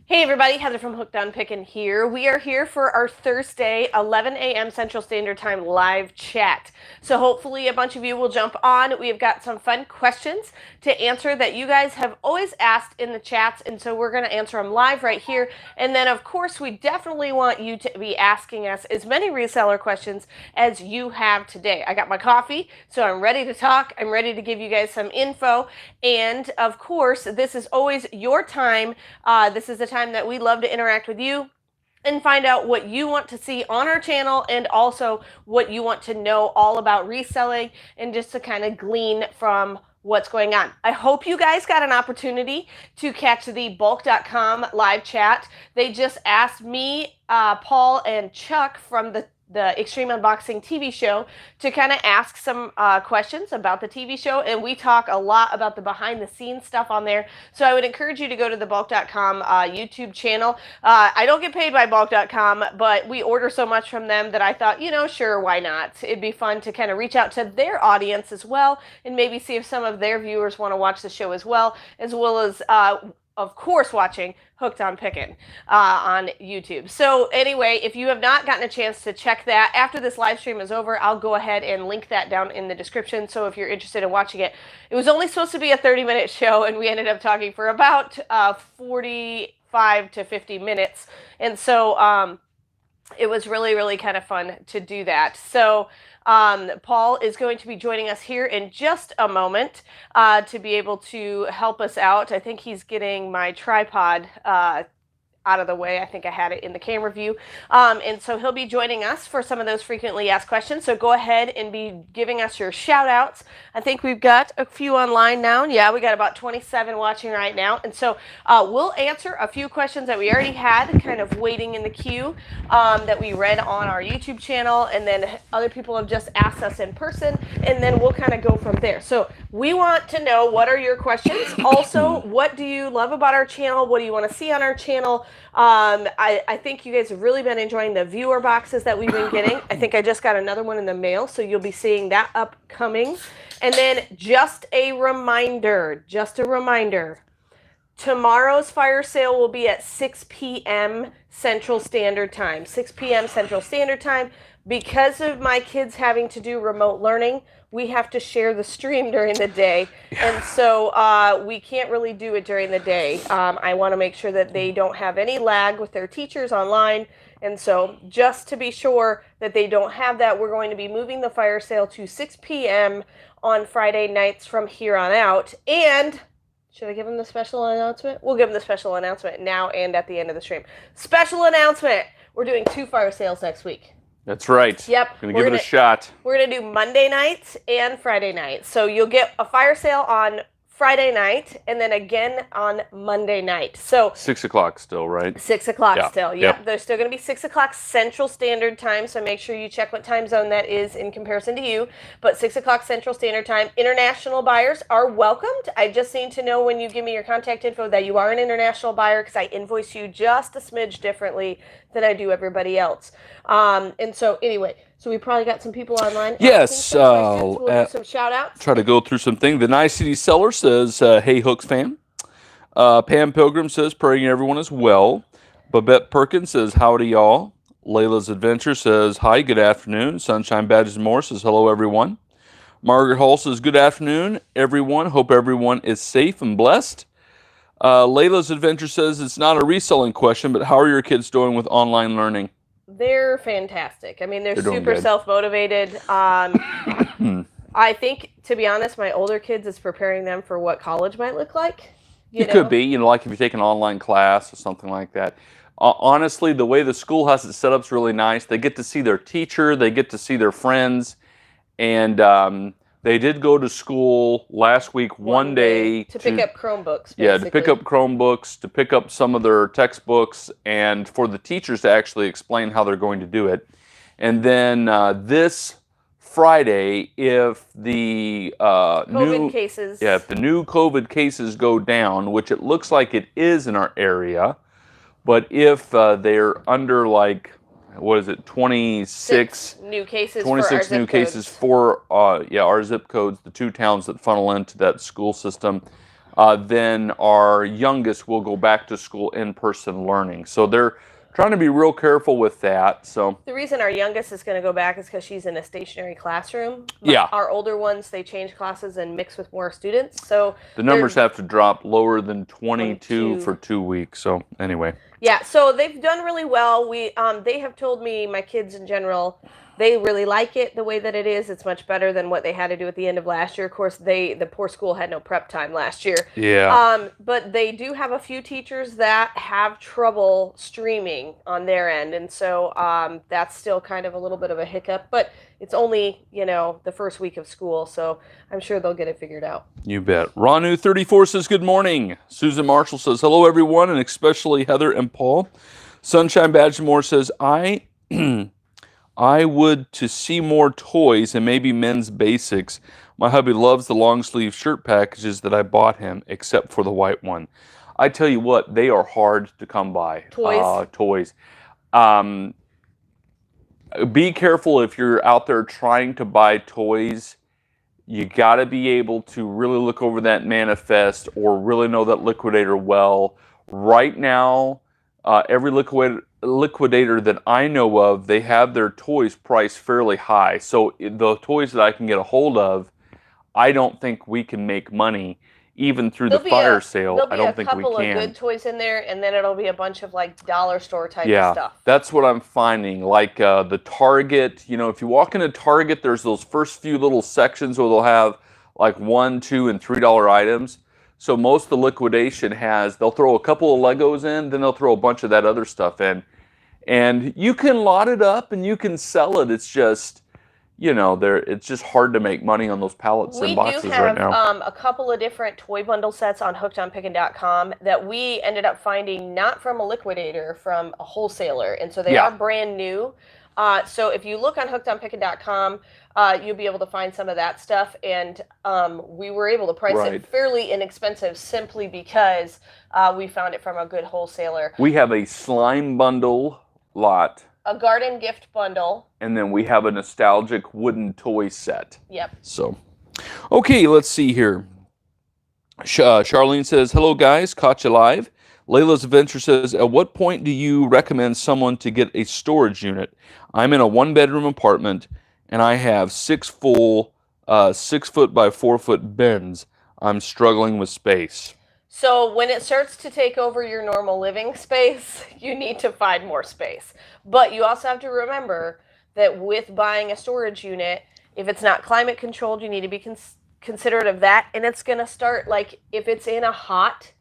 Hey everybody, Heather from Hooked on Pickin here. We are here for our Thursday, 11 a.m. Central Standard Time live chat. So hopefully a bunch of you will jump on. We've got some fun questions to answer that you guys have always asked in the chats, and so we're going to answer them live right here. And then of course we definitely want you to be asking us as many reseller questions as you have today. I got my coffee, so I'm ready to talk. I'm ready to give you guys some info. And of course, this is always your time. This is the time that we love to interact with you and find out what you want to see on our channel and also what you want to know all about reselling and just to kind of glean from what's going on. I hope you guys got an opportunity to catch the Bulk.com live chat. They just asked me, Paul, and Chuck from the Extreme Unboxing TV show to kind of ask some questions about the TV show, and we talk a lot about the behind the scenes stuff on there. So I would encourage you to go to the Bulk.com YouTube channel. I don't get paid by Bulk.com, but we order so much from them that I thought, sure, why not? It'd be fun to kind of reach out to their audience as well and maybe see if some of their viewers want to watch the show as well as of course, watching Hooked on Pickin on YouTube. So anyway, if you have not gotten a chance to check that, after this live stream is over, I'll go ahead and link that down in the description. So if you're interested in watching it, it was only supposed to be a 30-minute show, and we ended up talking for about 45 to 50 minutes. And so it was really, really kind of fun to do that. So Paul is going to be joining us here in just a moment to be able to help us out. I think he's getting my tripod out of the way. I think I had it in the camera view. And so he'll be joining us for some of those frequently asked questions. So go ahead and be giving us your shout outs. I think we've got a few online now. Yeah, we got about 27 watching right now. And so we'll answer a few questions that we already had kind of waiting in the queue that we read on our YouTube channel. And then other people have just asked us in person. And then we'll kind of go from there. So we want to know, what are your questions? Also, what do you love about our channel? What do you want to see on our channel? I think you guys have really been enjoying the viewer boxes that we've been getting. I think I just got another one in the mail, so you'll be seeing that upcoming. And then just a reminder, tomorrow's fire sale will be at 6 p.m. Central Standard Time. 6 p.m. Central Standard Time. Because of my kids having to do remote learning, we have to share the stream during the day. And so we can't really do it during the day. I want to make sure that they don't have any lag with their teachers online. And so just to be sure that they don't have that, we're going to be moving the fire sale to 6 p.m. on Friday nights from here on out. And should I give them the special announcement? We'll give them the special announcement now and at the end of the stream. Special announcement! We're doing 2 fire sales next week. That's right. Yep. Gonna give it a shot. We're going to do Monday nights and Friday nights. So you'll get a fire sale on Friday night and then again on Monday night. So 6 o'clock still, right? 6 o'clock Yeah. still. Yep. There's still going to be 6 o'clock Central Standard Time. So make sure you check what time zone that is in comparison to you. But 6 o'clock Central Standard Time. International buyers are welcomed. I just need to know when you give me your contact info that you are an international buyer, because I invoice you just a smidge differently than I do everybody else. And so anyway, so we probably got some people online. Yes. We'll do some shout outs. Try to go through some things. The Nice City Seller says, hey, Hooks fan. Pam Pilgrim says, praying everyone is well. Babette Perkins says, howdy, y'all. Layla's Adventure says, hi, good afternoon. Sunshine Badges Moore says, hello, everyone. Margaret Hall says, good afternoon, everyone. Hope everyone is safe and blessed. Layla's Adventure says, it's not a reselling question, but how are your kids doing with online learning? They're fantastic. I mean, they're super good. self-motivated. I think, to be honest, my older kids is preparing them for what college might look like. It could be, like if you take an online class or something like that. Honestly, the way the school has it set up is really nice. They get to see their teacher, they get to see their friends, and they did go to school last week one day to pick up Chromebooks. Basically. Yeah, to pick up Chromebooks, to pick up some of their textbooks, and for the teachers to actually explain how they're going to do it. And then this Friday, if the COVID cases, if the new COVID cases go down, which it looks like it is in our area, but if they're under like, what is it, 26 new cases 26 for our new zip cases codes. for our zip codes, the 2 towns that funnel into that school system. then our youngest will go back to school in-person learning. So they're trying to be real careful with that. So the reason our youngest is going to go back is because she's in a stationary classroom. Yeah. Our older ones, they change classes and mix with more students. So the numbers have to drop lower than 22 22. for 2 weeks. So anyway. Yeah, so they've done really well. They have told me, my kids in general, they really like it the way that it is. It's much better than what they had to do at the end of last year. Of course, the poor school had no prep time last year. Yeah. But they do have a few teachers that have trouble streaming on their end. And so that's still kind of a little bit of a hiccup. But it's only, the first week of school. So I'm sure they'll get it figured out. You bet. Ranu34 says, good morning. Susan Marshall says, hello, everyone, and especially Heather and Paul. Sunshine Badgemore says, I would to see more toys and maybe men's basics. My hubby loves the long sleeve shirt packages that I bought him, except for the white one. I tell you what, they are hard to come by. Toys. Be careful if you're out there trying to buy toys. You got to be able to really look over that manifest or really know that liquidator well. Right now, every liquidator that I know of, they have their toys priced fairly high. So the toys that I can get a hold of, I don't think we can make money even through the fire sale. I don't think we can. There'll be a couple of good toys in there, and then it'll be a bunch of like dollar store type of stuff. That's what I'm finding. Like the Target, if you walk into Target, there's those first few little sections where they'll have like $1, $2, and $3 items. So most of the liquidation they'll throw a couple of Legos in, then they'll throw a bunch of that other stuff in. And you can lot it up and you can sell it. It's just, it's just hard to make money on those pallets and boxes right now. We do have a couple of different toy bundle sets on hookedonpickin.com that we ended up finding not from a liquidator, from a wholesaler. And so they are brand new. So if you look on hookedonpickin.com, you'll be able to find some of that stuff. And we were able to price it fairly inexpensive simply because we found it from a good wholesaler. We have a slime bundle lot. A garden gift bundle. And then we have a nostalgic wooden toy set. Yep. So, okay, let's see here. Charlene says, hello, guys. Caught you live. Layla's Adventure says, at what point do you recommend someone to get a storage unit? I'm in a one-bedroom apartment, and I have 6 full 6-foot by 4-foot bins. I'm struggling with space. So when it starts to take over your normal living space, you need to find more space. But you also have to remember that with buying a storage unit, if it's not climate controlled, you need to be considerate of that. And it's going to start, like, if it's in a hot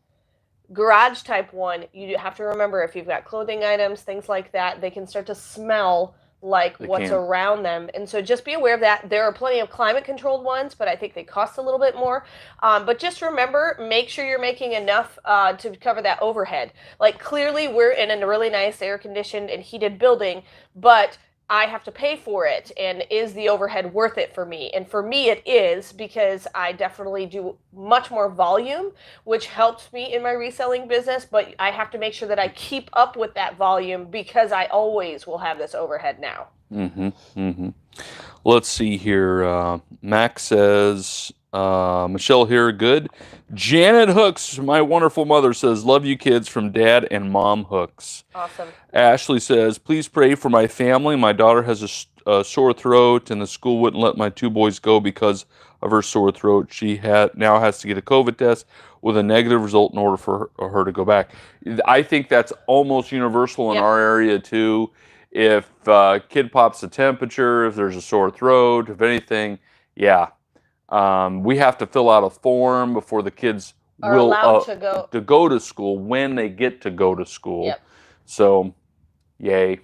garage type one, you have to remember if you've got clothing items, things like that, they can start to smell like what's around them. And so just be aware of that. There are plenty of climate controlled ones, but I think they cost a little bit more. But just remember, make sure you're making enough to cover that overhead. Like, clearly we're in a really nice air conditioned and heated building, but I have to pay for it, and is the overhead worth it for me? And for me it is, because I definitely do much more volume, which helps me in my reselling business, but I have to make sure that I keep up with that volume because I always will have this overhead now. Let's see here. Max says, Michelle here, good. Janet Hooks, my wonderful mother, says, love you kids, from Dad and Mom Hooks. Awesome. Ashley says, please pray for my family. My daughter has a sore throat, and the school wouldn't let my 2 boys go because of her sore throat. She now has to get a COVID test with a negative result in order for her to go back. I think that's almost universal in our area too. If kid pops a temperature, if there's a sore throat, if anything, we have to fill out a form before the kids are allowed to go to school, when they get to go to school. So, yay.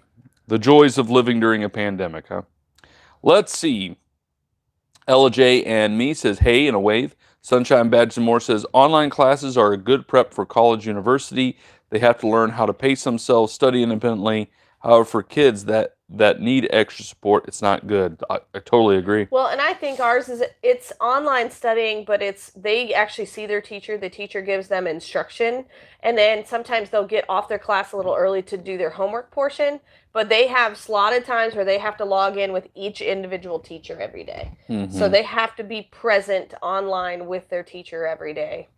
The joys of living during a pandemic, huh? Let's see. Ella J and me says, hey, in a wave. Sunshine Badge and More says, online classes are a good prep for college, university. They have to learn how to pace themselves, study independently. However, for kids that need extra support, it's not good. I totally agree. Well, and I think ours it's online studying, but they actually see their teacher. The teacher gives them instruction, and then sometimes they'll get off their class a little early to do their homework portion, but they have slotted times where they have to log in with each individual teacher every day. So they have to be present online with their teacher every day.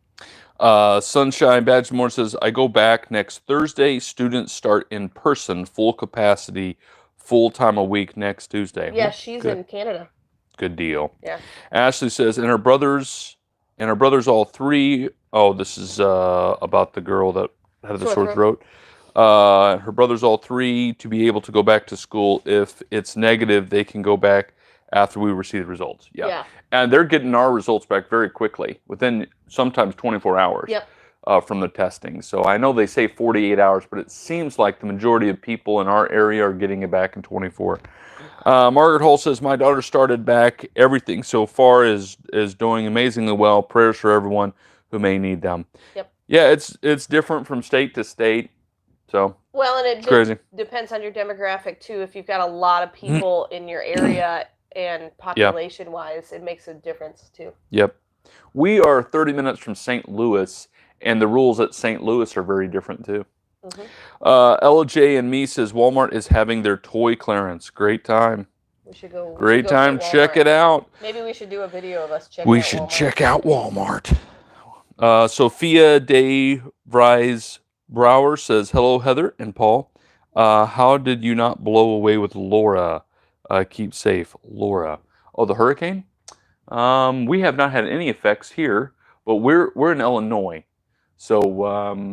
Sunshine Badgemore says, I go back next Thursday. Students start in person, full capacity, full time a week next Tuesday. Yeah, Well, she's good. in Canada. Good deal. Yeah. Ashley says, and her brothers all three. Oh, this is about the girl that had the sore throat. Her brothers all three to be able to go back to school. If it's negative, they can go back after we receive the results. Yeah. And they're getting our results back very quickly, within sometimes 24 hours. Yep. From the testing. So I know they say 48 hours, but it seems like the majority of people in our area are getting it back in 24. Margaret Hull says, my daughter started back. Everything so far is doing amazingly well. Prayers for everyone who may need them. Yep. Yeah, it's different from state to state. So well, and it crazy. Depends on your demographic too. If you've got a lot of people in your area and population-wise, it makes a difference too. Yep. We are 30 minutes from St. Louis, and the rules at St. Louis are very different too. LJ and me says Walmart is having their toy clearance. Great time. We should go. Great time. Check it out. Maybe we should do a video of us checking. We should check out Walmart. Sophia De Vries Brower says, hello, Heather and Paul. How did you not blow away with Laura? Keep safe, Laura. Oh, the hurricane? We have not had any effects here, but we're in Illinois. So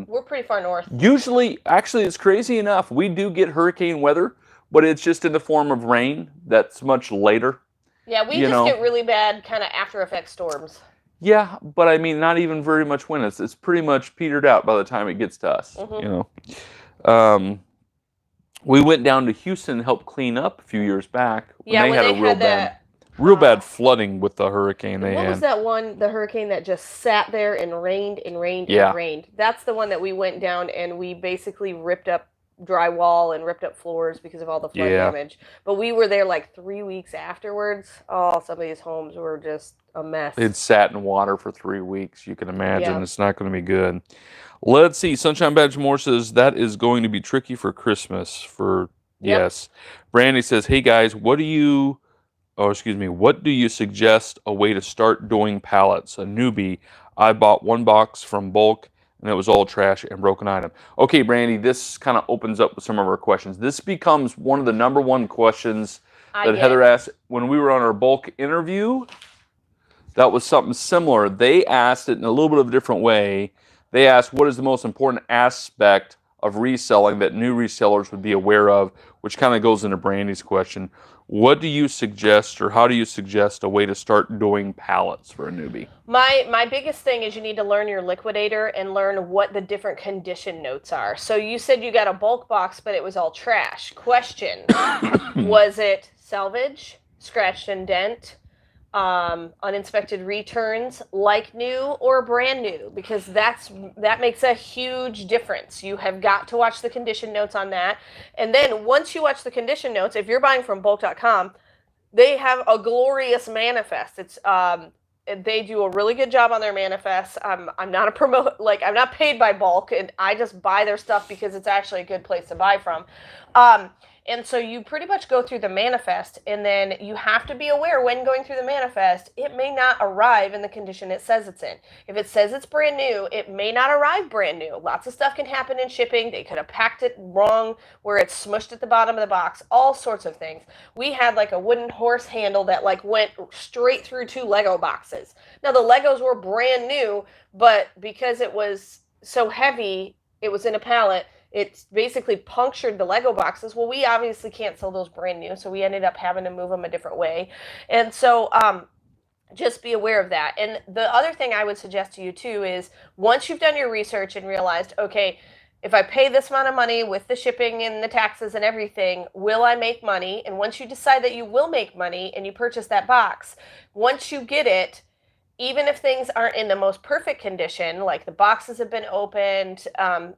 we're pretty far north. Usually, actually, it's crazy enough. We do get hurricane weather, but it's just in the form of rain. That's much later. Yeah, we just get really bad kind of after effect storms. Yeah, but I mean, not even very much wind. It's pretty much petered out by the time it gets to us. We went down to Houston and helped clean up a few years back. Yeah, when they had real bad flooding with the hurricane they had. What was that one, the hurricane that just sat there and rained and rained and rained? That's the one that we went down and we basically ripped up drywall and ripped up floors because of all the flood damage. But we were there like 3 weeks afterwards. Oh, some of these homes were just a mess. It sat in water for 3 weeks. You can imagine it's not going to be good. Let's see. Sunshine Badge Moore says that is going to be tricky for Christmas. Yes. Brandy says, hey guys, what do you suggest a way to start doing pallets? A newbie. I bought one box from bulk and it was all trash and broken item. Okay, Brandy, this kind of opens up with some of our questions. This becomes one of the number one questions that Heather asked when we were on our bulk interview. That was something similar. They asked it in a little bit of a different way. They asked, what is the most important aspect of reselling that new resellers would be aware of, which kind of goes into Brandy's question. What do you suggest, or how do you suggest a way to start doing pallets for a newbie? My biggest thing is you need to learn your liquidator and learn what the different condition notes are. So you said you got a bulk box, but it was all trash. Question, was it salvage, scratched and dent, uninspected returns, like new or brand new? Because that makes a huge difference. You have got to watch the condition notes on that. And then once you watch the condition notes, if you're buying from bulk.com, they have a glorious manifest. It's they do a really good job on their manifest. I'm not I'm not paid by bulk, and I just buy their stuff because it's actually a good place to buy from. And so you pretty much go through the manifest, and then you have to be aware when going through the manifest, it may not arrive in the condition it says it's in. If it says it's brand new, it may not arrive brand new. Lots of stuff can happen in shipping. They could have packed it wrong where it's smushed at the bottom of the box, all sorts of things. We had like a wooden horse handle that like went straight through 2 Lego boxes. Now the Legos were brand new, but because it was so heavy, it was in a pallet, it basically punctured the Lego boxes. Well, we obviously can't sell those brand new, so we ended up having to move them a different way. And so just be aware of that. And the other thing I would suggest to you too is once you've done your research and realized, okay, if I pay this amount of money with the shipping and the taxes and everything, will I make money? And once you decide that you will make money and you purchase that box, once you get it, even if things aren't in the most perfect condition, like the boxes have been opened,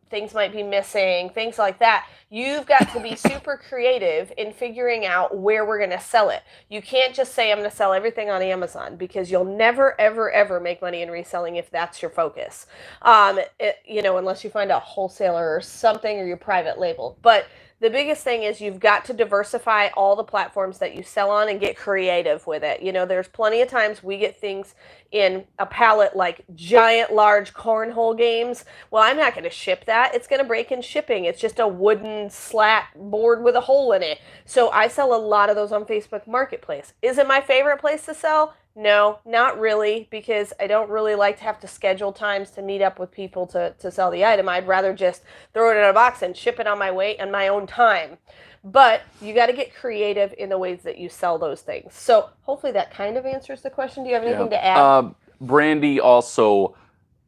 things might be missing, things like that, you've got to be super creative in figuring out where we're going to sell it. You can't just say, I'm going to sell everything on Amazon, because you'll never, ever, ever make money in reselling if that's your focus, unless you find a wholesaler or something, or your private label. But the biggest thing is you've got to diversify all the platforms that you sell on and get creative with it. You know, there's plenty of times we get things in a pallet like giant, large cornhole games. Well, I'm not going to ship that. It's going to break in shipping. It's just a wooden slat board with a hole in it. So I sell a lot of those on Facebook Marketplace. Is it my favorite place to sell? No, not really, because I don't really like to have to schedule times to meet up with people to sell the item. I'd rather just throw it in a box and ship it on my way and my own time. But you got to get creative in the ways that you sell those things. So hopefully that kind of answers the question. Do you have anything to add? Brandy, also,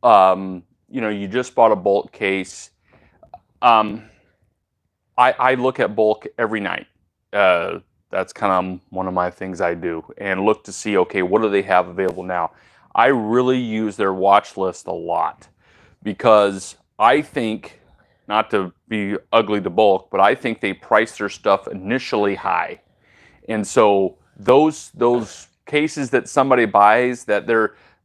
you know, you just bought a bulk case. I look at bulk every night. That's kind of one of my things I do, and look to see, okay, what do they have available now? I really use their watch list a lot, because I think, not to be ugly to bulk, but I think they price their stuff initially high. And so those cases that somebody buys that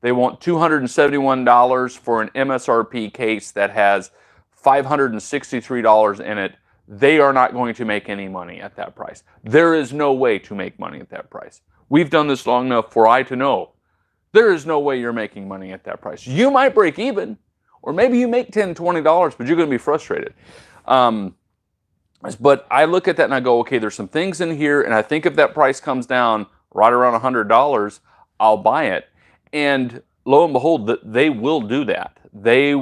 they want $271 for an MSRP case that has $563 in it, they are not going to make any money at that price. There is no way to make money at that price. We've done this long enough for I to know there is no way you're making money at that price. You might break even, or maybe you make $10, $20, but you're going to be frustrated. But I look at that and I go, okay, there's some things in here, and I think if that price comes down right around $100, I'll buy it. And lo and behold, they will do that. They,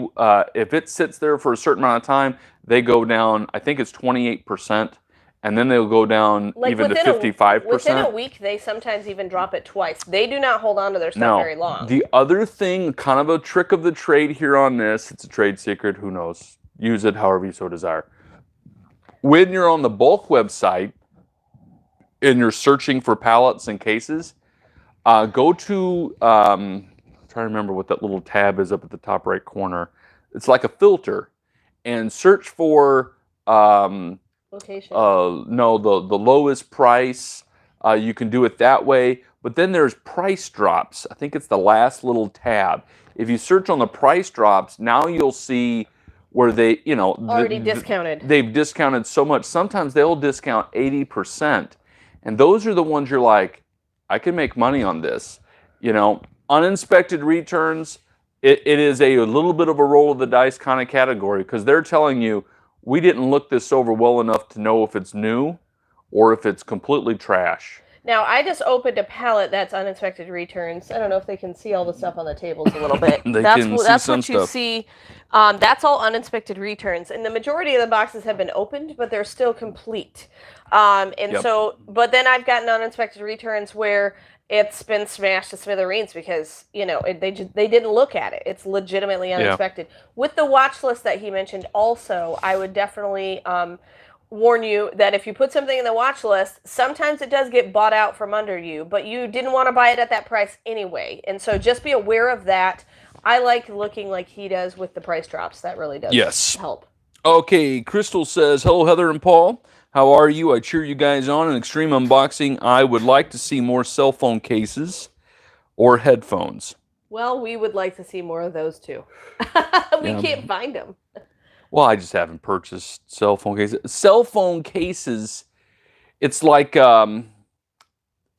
if it sits there for a certain amount of time, they go down, I think it's 28%, and then they'll go down like even to 55%. Within a week, they sometimes even drop it twice. They do not hold on to their stuff very long. The other thing, kind of a trick of the trade here on this, it's a trade secret, who knows? Use it however you so desire. When you're on the bulk website and you're searching for pallets and cases, go to, I'm trying to remember what that little tab is up at the top right corner. It's like a filter. And search for location. No, the lowest price. You can do it that way. But then there's price drops. I think it's the last little tab. If you search on the price drops, now you'll see where they, you know, already discounted. They've discounted so much. Sometimes they'll discount 80%, and those are the ones you're like, I can make money on this. You know, uninspected returns. It is a little bit of a roll of the dice kind of category, because they're telling you, we didn't look this over well enough to know if it's new or if it's completely trash. Now, I just opened a pallet that's uninspected returns. I don't know if they can see all the stuff on the tables a little bit. That's what you see. That's all uninspected returns. And the majority of the boxes have been opened, but they're still complete. So, but then I've gotten uninspected returns where it's been smashed to smithereens because, you know, they didn't look at it. It's legitimately uninspected. With the watch list that he mentioned also, I would definitely warn you that if you put something in the watch list, sometimes it does get bought out from under you, but you didn't want to buy it at that price anyway. And so just be aware of that. I like looking like he does with the price drops. That really does help. Okay, Crystal says, hello, Heather and Paul. How are you? I cheer you guys on. In Extreme Unboxing, I would like to see more cell phone cases or headphones. Well, we would like to see more of those too. We can't find them. Well, I just haven't purchased cell phone cases. Cell phone cases, it's like,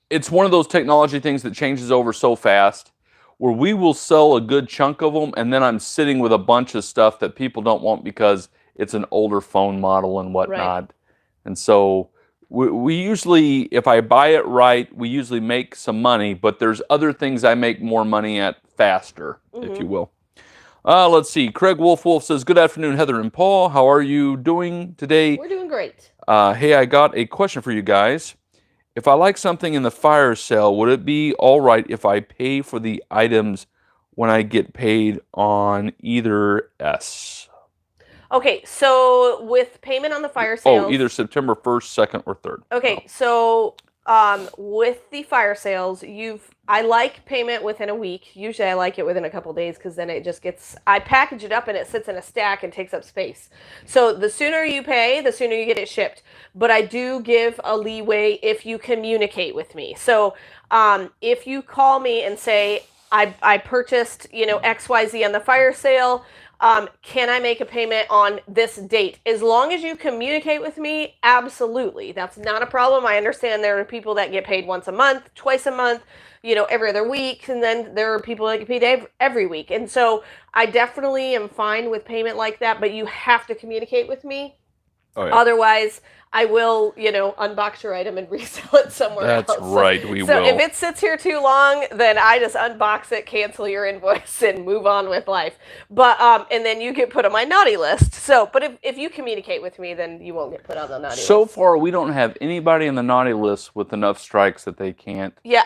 it's one of those technology things that changes over so fast, where we will sell a good chunk of them, and then I'm sitting with a bunch of stuff that people don't want because it's an older phone model and whatnot. Right. And so we usually, if I buy it right, we usually make some money, but there's other things I make more money at faster, if you will. Let's see. Craig Wolf says, good afternoon, Heather and Paul. How are you doing today? We're doing great. Hey, I got a question for you guys. If I like something in the fire sale, would it be all right if I pay for the items when I get paid on either S? Okay, so with payment on the fire sales... Oh, either September 1st, 2nd, or 3rd. Okay, so with the fire sales, I like payment within a week. Usually I like it within a couple days because then it just gets... I package it up and it sits in a stack and takes up space. So the sooner you pay, the sooner you get it shipped. But I do give a leeway if you communicate with me. So if you call me and say, I purchased, XYZ on the fire sale, Can I make a payment on this date? As long as you communicate with me, absolutely. That's not a problem. I understand there are people that get paid once a month, twice a month, every other week, and then there are people that get paid every week. And so I definitely am fine with payment like that, but you have to communicate with me. Oh, yeah. Otherwise, I will, unbox your item and resell it somewhere else. That's right, we will. So if it sits here too long, then I just unbox it, cancel your invoice, and move on with life. But and then you get put on my naughty list. So, but if you communicate with me, then you won't get put on the naughty list. So far, we don't have anybody in the naughty list with enough strikes that they can't. Yeah.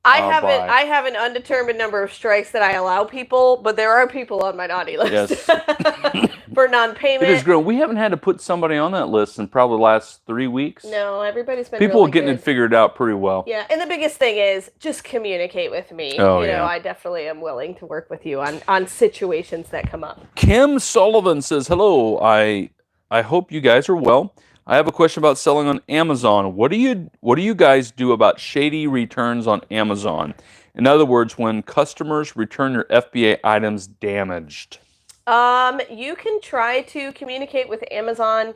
I have an undetermined number of strikes that I allow people, but there are people on my naughty list. Yes. For non-payment. It is growing. We haven't had to put somebody on that list in probably the last 3 weeks. No, everybody's been People really are getting good. it figured out pretty well. Yeah, and the biggest thing is just communicate with me. Oh, yeah. I definitely am willing to work with you on situations that come up. Kim Sullivan says, hello, I hope you guys are well. I have a question about selling on Amazon. What do you guys do about shady returns on Amazon? In other words, when customers return your FBA items damaged. You can try to communicate with Amazon.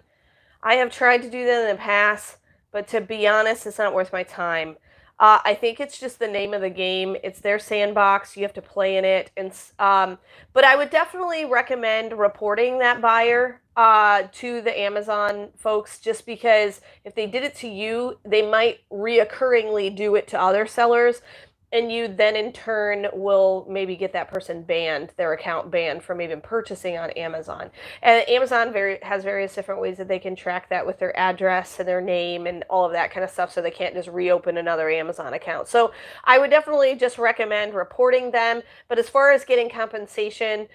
I have tried to do that in the past, but to be honest, it's not worth my time. I think it's just the name of the game. It's their sandbox. You have to play in it. And but I would definitely recommend reporting that buyer to the Amazon folks, just because if they did it to you, they might reoccurringly do it to other sellers. And you then in turn will maybe get that person banned, their account banned from even purchasing on Amazon. And Amazon has various different ways that they can track that with their address and their name and all of that kind of stuff, so they can't just reopen another Amazon account. So I would definitely just recommend reporting them. But as far as getting compensation,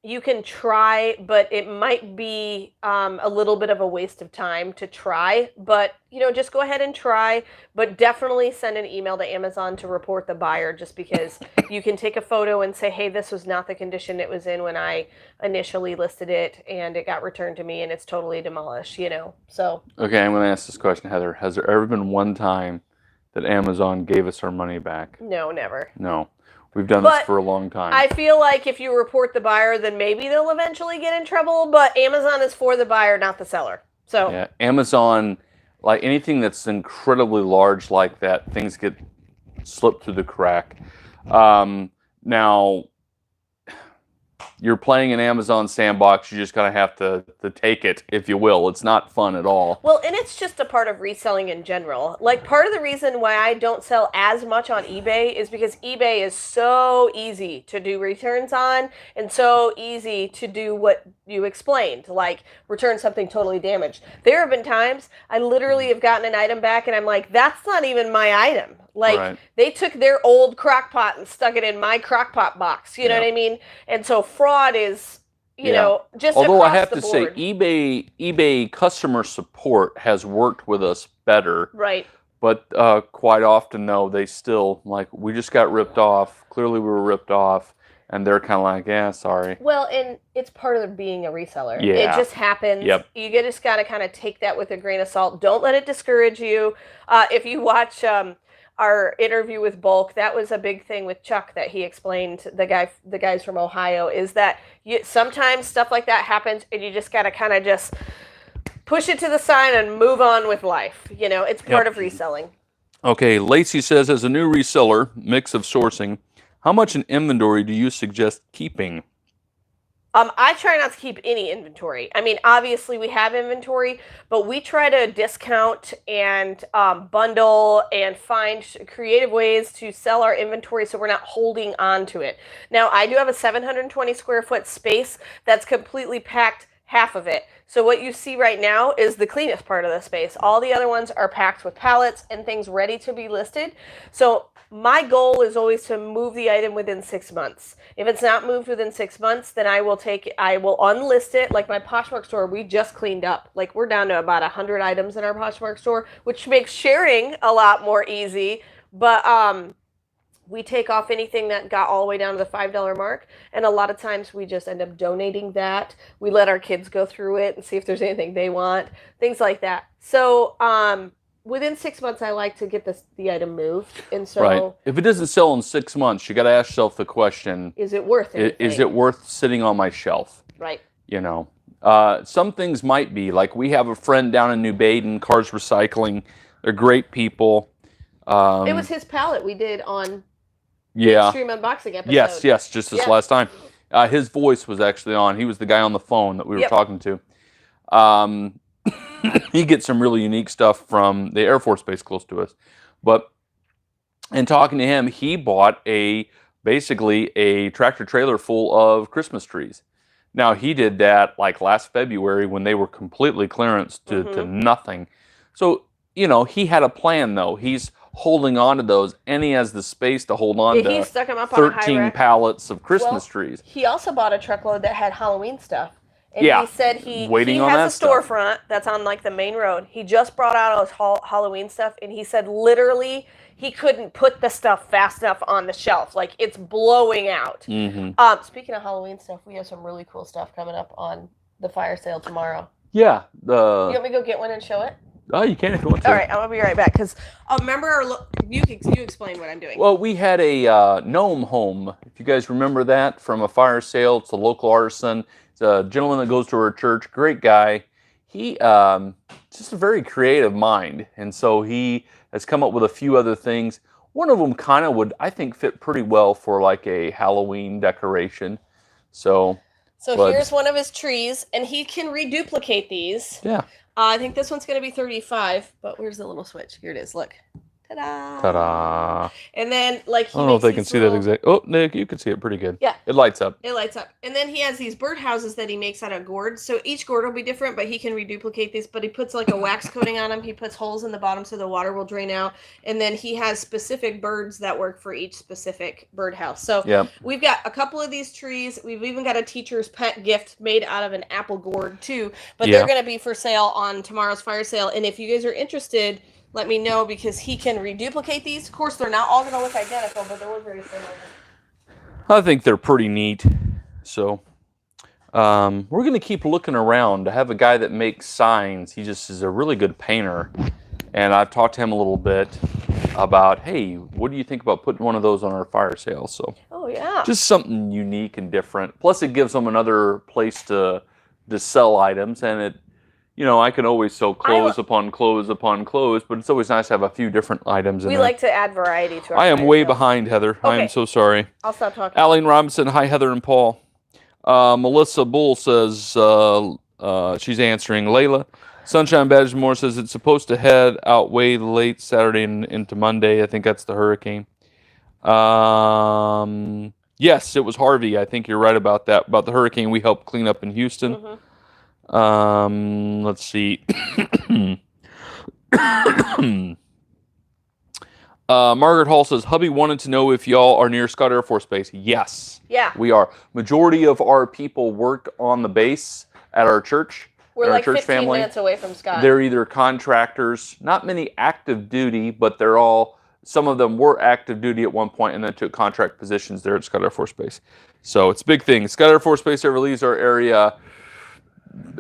you can try, but it might be a little bit of a waste of time to try. But, just go ahead and try. But definitely send an email to Amazon to report the buyer, just because you can take a photo and say, hey, this was not the condition it was in when I initially listed it, and it got returned to me, and it's totally demolished, So. Okay, I'm going to ask this question, Heather. Has there ever been one time that Amazon gave us our money back? No, never. No. We've done this for a long time. I feel like if you report the buyer, then maybe they'll eventually get in trouble. But Amazon is for the buyer, not the seller. So yeah, Amazon, like anything that's incredibly large like that, things get slipped through the crack. Now, you're playing an Amazon sandbox. You just kind of have to take it, if you will. It's not fun at all. Well, and it's just a part of reselling in general. Like, part of the reason why I don't sell as much on eBay is because eBay is so easy to do returns on, and so easy to do what you explained, like return something totally damaged. There have been times I literally have gotten an item back and I'm like, that's not even my item. Like, right. They took their old crock pot and stuck it in my crock pot box. You know what I mean? And so fraud is, you know, just although across I have the to board. say, eBay customer support has worked with us better. Right. But quite often, though, they still, like, we just got ripped off. Clearly, we were ripped off. And they're kind of like, yeah, sorry. Well, and it's part of being a reseller. Yeah. It just happens. Yep. You just got to kind of take that with a grain of salt. Don't let it discourage you. If you watch our interview with Bulk, that was a big thing with Chuck that he explained, the guys from Ohio, is that sometimes stuff like that happens and you just got to kind of just push it to the side and move on with life. It's part of reselling. Okay, Lacey says, as a new reseller, mix of sourcing, how much in inventory do you suggest keeping? I try not to keep any inventory. I mean, obviously we have inventory, but we try to discount and bundle and find creative ways to sell our inventory so we're not holding on to it. Now, I do have a 720 square foot space that's completely packed, half of it. So what you see right now is the cleanest part of the space. All the other ones are packed with pallets and things ready to be listed. So my goal is always to move the item within 6 months. If it's not moved within 6 months, then I will unlist it. Like my Poshmark store, we just cleaned up. Like, we're down to about 100 items in our Poshmark store, which makes sharing a lot more easy. But we take off anything that got all the way down to the $5 mark. And a lot of times we just end up donating that. We let our kids go through it and see if there's anything they want, things like that. So, within 6 months, I like to get the item moved, and so Right. If it doesn't sell in 6 months, you got to ask yourself the question: is it worth it? Is it worth sitting on my shelf? Right. You know, some things might be. Like we have a friend down in New Baden, Karz Recycling. They're great people. It was his pallet we did on yeah. Extreme Unboxing episode. Yes, just this last time. His voice was actually on. He was the guy on the phone that we were talking to. He gets some really unique stuff from the Air Force Base close to us. But in talking to him, he bought basically a tractor trailer full of Christmas trees. Now, he did that like last February when they were completely clearanced to nothing. So, you know, he had a plan, though. He's holding on to those, and he has the space to hold on to he stuck them up 13 on a high pallets of Christmas trees. He also bought a truckload that had Halloween stuff. And he said he has a storefront that's on like the main road. He just brought out his Halloween stuff, and he said literally he couldn't put the stuff fast enough on the shelf. Like, it's blowing out. Speaking of Halloween stuff, we have some really cool stuff coming up on the fire sale tomorrow. Yeah. You want me to go get one and show it? Oh, you can if you want to. All right, I'm going to be right back. Because remember, you explain what I'm doing. Well, we had a gnome home. If you guys remember that from a fire sale, it's a local artisan. It's a gentleman that goes to our church. Great guy. He just a very creative mind. And so he has come up with a few other things. One of them kind of would, I think, fit pretty well for like a Halloween decoration. So here's one of his trees, and he can reduplicate these. Yeah. I think this one's going to be 35, but where's the little switch? Here it is. Look. Ta-da! Ta-da! And then, like, I don't know if they can see that exact. Oh, Nick, you can see it pretty good. Yeah. It lights up. It lights up. And then he has these birdhouses that he makes out of gourds. So each gourd will be different, but he can reduplicate these. But he puts like a wax coating on them. He puts holes in the bottom so the water will drain out. And then he has specific birds that work for each specific birdhouse. So we've got a couple of these trees. We've even got a teacher's pet gift made out of an apple gourd too. But they're going to be for sale on tomorrow's fire sale. And if you guys are interested, let me know, because he can reduplicate these. Of course, they're not all going to look identical, but they look very similar. I think they're pretty neat. So we're going to keep looking around. I have a guy that makes signs. He just is a really good painter. And I've talked to him a little bit about, hey, what do you think about putting one of those on our fire sale? So just something unique and different. Plus, it gives them another place to sell items, and it, you know, I can always sell clothes upon clothes upon clothes, but it's always nice to have a few different items in there. We like to add variety to our I am way behind, Heather. Okay. I am so sorry. I'll stop talking. Aline Robinson, hi, Heather and Paul. Melissa Bull says, she's answering. Layla. Sunshine Badgemore says it's supposed to head out way late Saturday and into Monday. I think that's the hurricane. Yes, it was Harvey. I think you're right about that. About the hurricane we helped clean up in Houston. Let's see. Margaret Hall says, hubby wanted to know if y'all are near Scott Air Force Base. Yes. Yeah. We are. Majority of our people work on the base at our church. We're like church 15 family. minutes away from Scott. They're either contractors, not many active duty, but they're all, some of them were active duty at one point and then took contract positions there at Scott Air Force Base. So it's a big thing. Scott Air Force Base ever leaves our area,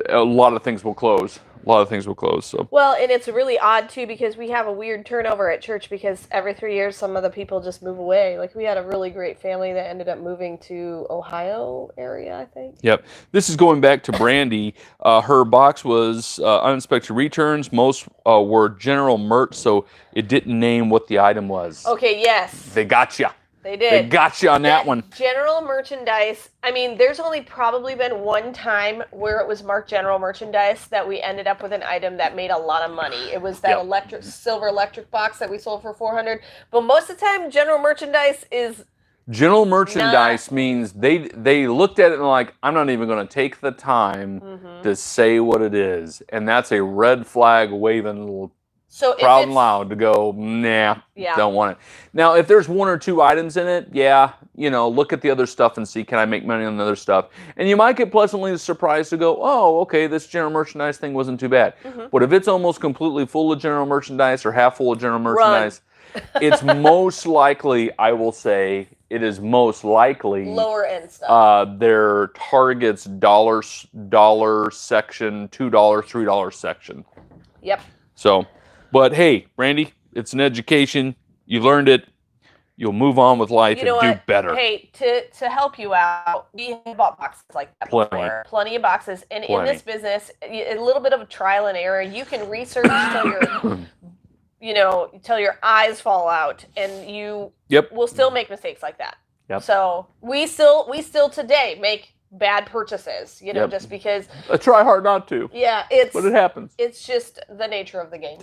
a lot of things will close. So. Well, and it's really odd too, because we have a weird turnover at church, because every 3 years some of the people just move away. Like, we had a really great family that ended up moving to Ohio area, I think. Yep. This is going back to Brandy. Her box was Uninspected Returns. Most were general merch, so it didn't name what the item was. Okay, yes. They got you. They did. They got you on that one. General merchandise. I mean, there's only probably been one time where it was marked general merchandise that we ended up with an item that made a lot of money. It was that silver electric box that we sold for $400. But most of the time, general merchandise is... General merchandise means they looked at it and like, I'm not even going to take the time to say what it is. And that's a red flag waving little... So proud and loud to go, nah, don't want it. Now, if there's one or two items in it, look at the other stuff and see, can I make money on the other stuff? And you might get pleasantly surprised to go, oh, okay, this general merchandise thing wasn't too bad. But if it's almost completely full of general merchandise or half full of general merchandise, it's most likely, I will say, it is most likely lower end stuff. Their Target's dollar section, $2, $3 section. Yep. So But hey, Randy, it's an education. You learned it. You'll move on with life and do better. Hey, to help you out, we have bought boxes like that before. Plenty of boxes. And in this business, a little bit of a trial and error. You can research till your till your eyes fall out, and you will still make mistakes like that. Yep. So we still today make bad purchases, just because. I try hard not to. Yeah, but it happens. It's just the nature of the game.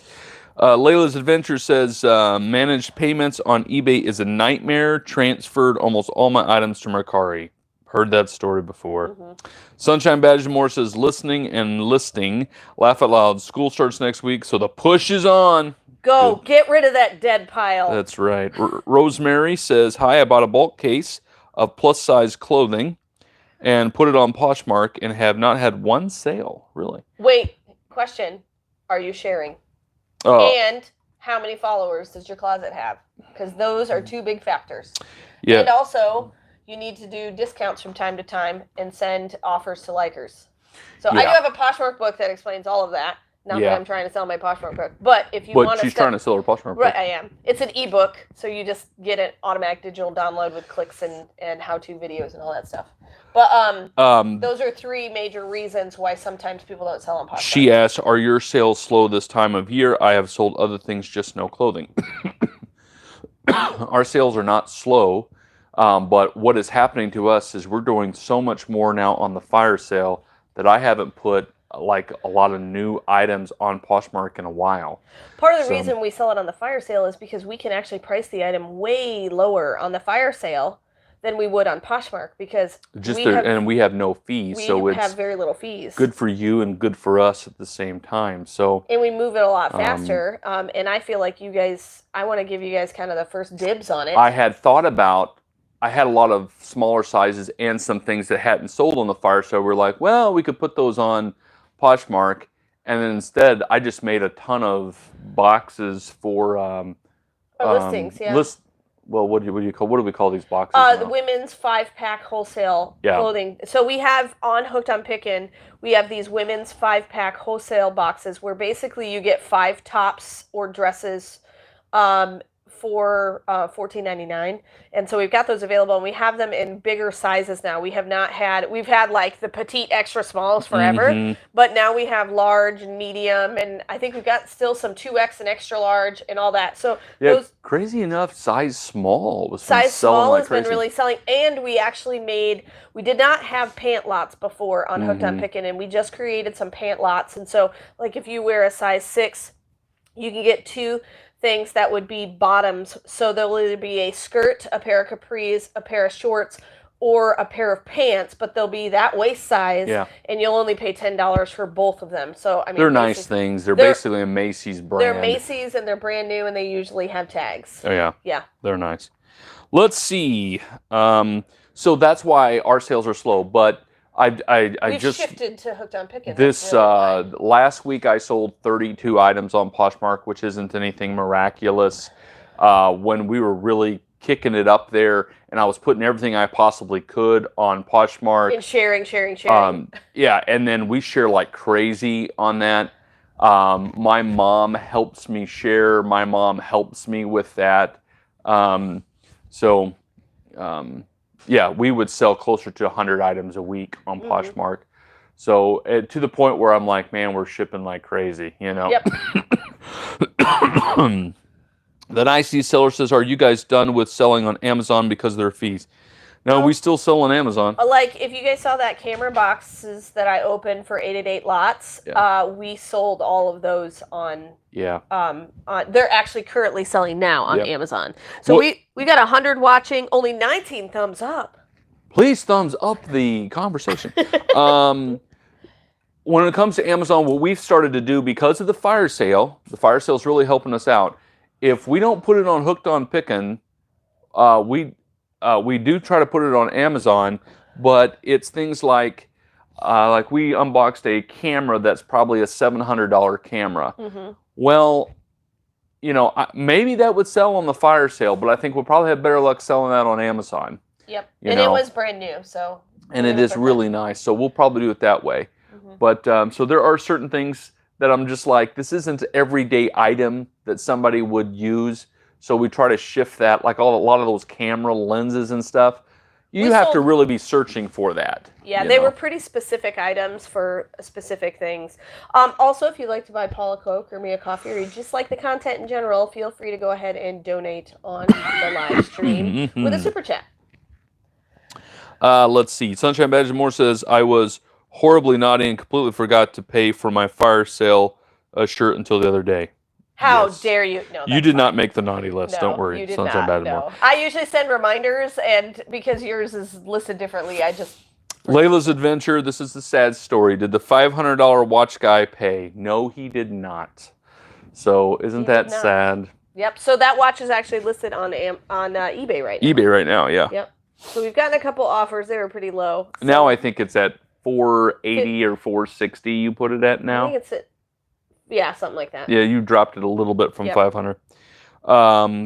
Layla's Adventure says, managed payments on eBay is a nightmare. Transferred almost all my items to Mercari. Heard that story before. Mm-hmm. Sunshine Badgemore says, listening and listing. Laugh out loud. School starts next week, so the push is on. Go, get rid of that dead pile. That's right. Rosemary says, hi, I bought a bulk case of plus-size clothing and put it on Poshmark and have not had one sale, really. Wait, question. Are you sharing? And how many followers does your closet have? Because those are two big factors. Yeah. And also, you need to do discounts from time to time and send offers to likers. So I do have a Poshmark book that explains all of that. Not that I'm trying to sell my Poshmark book, but if you want to... she's trying to sell her Poshmark book. Right, I am. It's an e-book, so you just get an automatic digital download with clicks and how-to videos and all that stuff. But those are three major reasons why sometimes people don't sell on Poshmark. She asks, are your sales slow this time of year? I have sold other things, just no clothing. Our sales are not slow, but what is happening to us is we're doing so much more now on the fire sale that I haven't put like a lot of new items on Poshmark in a while. Part of the reason we sell it on the fire sale is because we can actually price the item way lower on the fire sale than we would on Poshmark because we have no fees. So it's have very little fees. Good for you and good for us at the same time. So and we move it a lot faster. And I feel like I want to give you guys kind of the first dibs on it. I had a lot of smaller sizes and some things that hadn't sold on the fire sale. We're like, well, we could put those on Poshmark, and then instead I just made a ton of boxes for listings. Well, what do we call these boxes? The women's 5-pack wholesale clothing. So we have hooked on Pickin, we have these women's 5-pack wholesale boxes where basically you get 5 tops or dresses for $14.99, and so we've got those available, and we have them in bigger sizes now. We've had like the petite extra smalls forever, but now we have large and medium, and I think we've got still some 2X and extra large and all that. So crazy enough, size small has been really selling, and we did not have pant lots before on Hooked on Pickin, and we just created some pant lots, and so like if you wear a size 6, you can get 2 things that would be bottoms. So there'll either be a skirt, a pair of capris, a pair of shorts, or a pair of pants, but they'll be that waist size, and you'll only pay $10 for both of them. So I mean, they're nice things. They're basically a Macy's brand. They're Macy's, and they're brand new, and they usually have tags. Oh yeah, yeah, they're nice. Let's see. So that's why our sales are slow, but We've shifted to Hooked on Pickin. This last week I sold 32 items on Poshmark, which isn't anything miraculous. When we were really kicking it up there, and I was putting everything I possibly could on Poshmark. And sharing. And then we share like crazy on that. My mom helps me share. My mom helps me with that. We would sell closer to 100 items a week on Poshmark. So to the point where I'm like, man, we're shipping like crazy, Yep. The IC seller says, are you guys done with selling on Amazon because of their fees? No, we still sell on Amazon. Like, if you guys saw that camera boxes that I opened for 888 lots, we sold all of those on... Yeah. They're actually currently selling now on Amazon. So we got 100 watching, only 19 thumbs up. Please thumbs up the conversation. When it comes to Amazon, what we've started to do, because of the fire sale is really helping us out. If we don't put it on Hooked on Pickin, we do try to put it on Amazon, but it's things like we unboxed a camera that's probably a $700 camera. Well, maybe that would sell on the fire sale, but I think we'll probably have better luck selling that on Amazon. Yep, it was brand new, so. And it is really nice, so we'll probably do it that way. But so there are certain things that I'm just like, this isn't an everyday item that somebody would use. So we try to shift that, like a lot of those camera lenses and stuff. You have to really be searching for that. Yeah, they were pretty specific items for specific things. Also, if you'd like to buy Paul a Coke or me a coffee, or you just like the content in general, feel free to go ahead and donate on the live stream with a super chat. Let's see. Sunshine Badge Moore says, I was horribly naughty and completely forgot to pay for my fire sale shirt until the other day. How dare you? No, you did not make the naughty list. No, Don't worry. You did Sunshine not. Badge Moore. I usually send reminders, and because yours is listed differently, I just... Layla's Adventure, this is the sad story. Did the $500 watch guy pay? No, he did not. So isn't that sad? Yep. So that watch is actually listed on eBay right now. eBay right now, yeah. Yep. So we've gotten a couple offers. They were pretty low. So now I think it's at $480 or $460. You put it at now. I think it's at, yeah, something like that. Yeah, you dropped it a little bit from 500.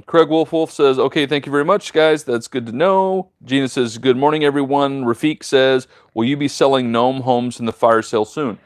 Craig Wolf says, okay, thank you very much, guys. That's good to know. Gina says, good morning, everyone. Rafiq says, will you be selling gnome homes in the fire sale soon?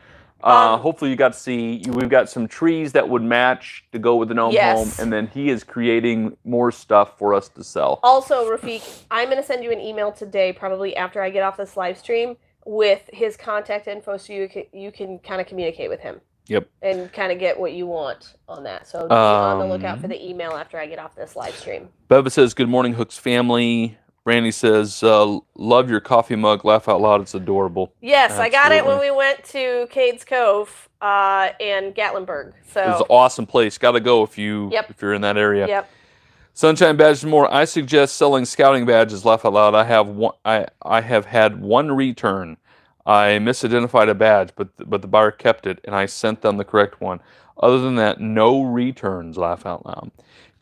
Hopefully you got to see, we've got some trees that would match to go with the gnome home, and then he is creating more stuff for us to sell. Also, Rafiq, I'm going to send you an email today, probably after I get off this live stream, with his contact info so you can kind of communicate with him. Yep. And kind of get what you want on that. So be on the lookout for the email after I get off this live stream. Beva says, good morning, Hooks family. Brandy says, love your coffee mug. Laugh out loud. It's adorable. Yes, absolutely. I got it when we went to Cades Cove and Gatlinburg. So it's an awesome place. Got to go if you're in that area. Yep. Sunshine Badges More. I suggest selling scouting badges. Laugh out loud. I have had one return. I misidentified a badge, but the buyer kept it, and I sent them the correct one. Other than that, no returns. Laugh out loud.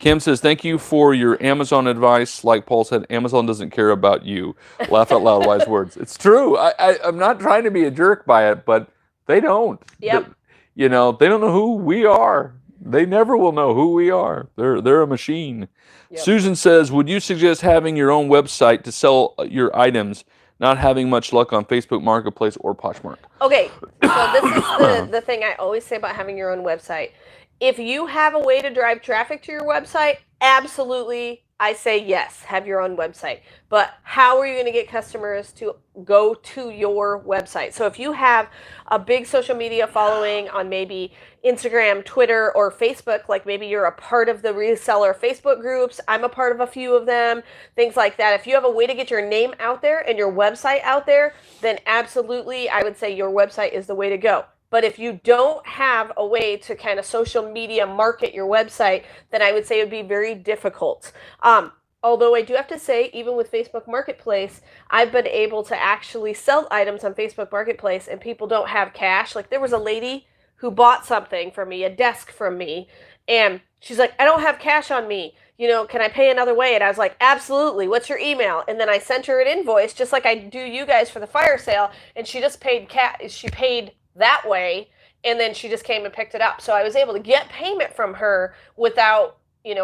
Kim says, thank you for your Amazon advice. Like Paul said, Amazon doesn't care about you. Laugh out loud, wise words. It's true. I'm not trying to be a jerk by it, but they don't. Yep. They don't know who we are. They never will know who we are. They're a machine. Yep. Susan says, would you suggest having your own website to sell your items, not having much luck on Facebook Marketplace or Poshmark? Okay, so this is the thing I always say about having your own website. If you have a way to drive traffic to your website, absolutely, I say yes, have your own website. But how are you going to get customers to go to your website? So if you have a big social media following on maybe Instagram, Twitter, or Facebook, like maybe you're a part of the reseller Facebook groups, I'm a part of a few of them, things like that. If you have a way to get your name out there and your website out there, then absolutely, I would say your website is the way to go. But if you don't have a way to kind of social media market your website, then I would say it would be very difficult. Although I do have to say, even with Facebook Marketplace, I've been able to actually sell items on Facebook Marketplace and people don't have cash. Like there was a lady who bought something from me, a desk from me, and she's like, I don't have cash on me. Can I pay another way? And I was like, absolutely. What's your email? And then I sent her an invoice, just like I do you guys for the fire sale, and she just paid She paid that way, and then she just came and picked it up. So I was able to get payment from her without,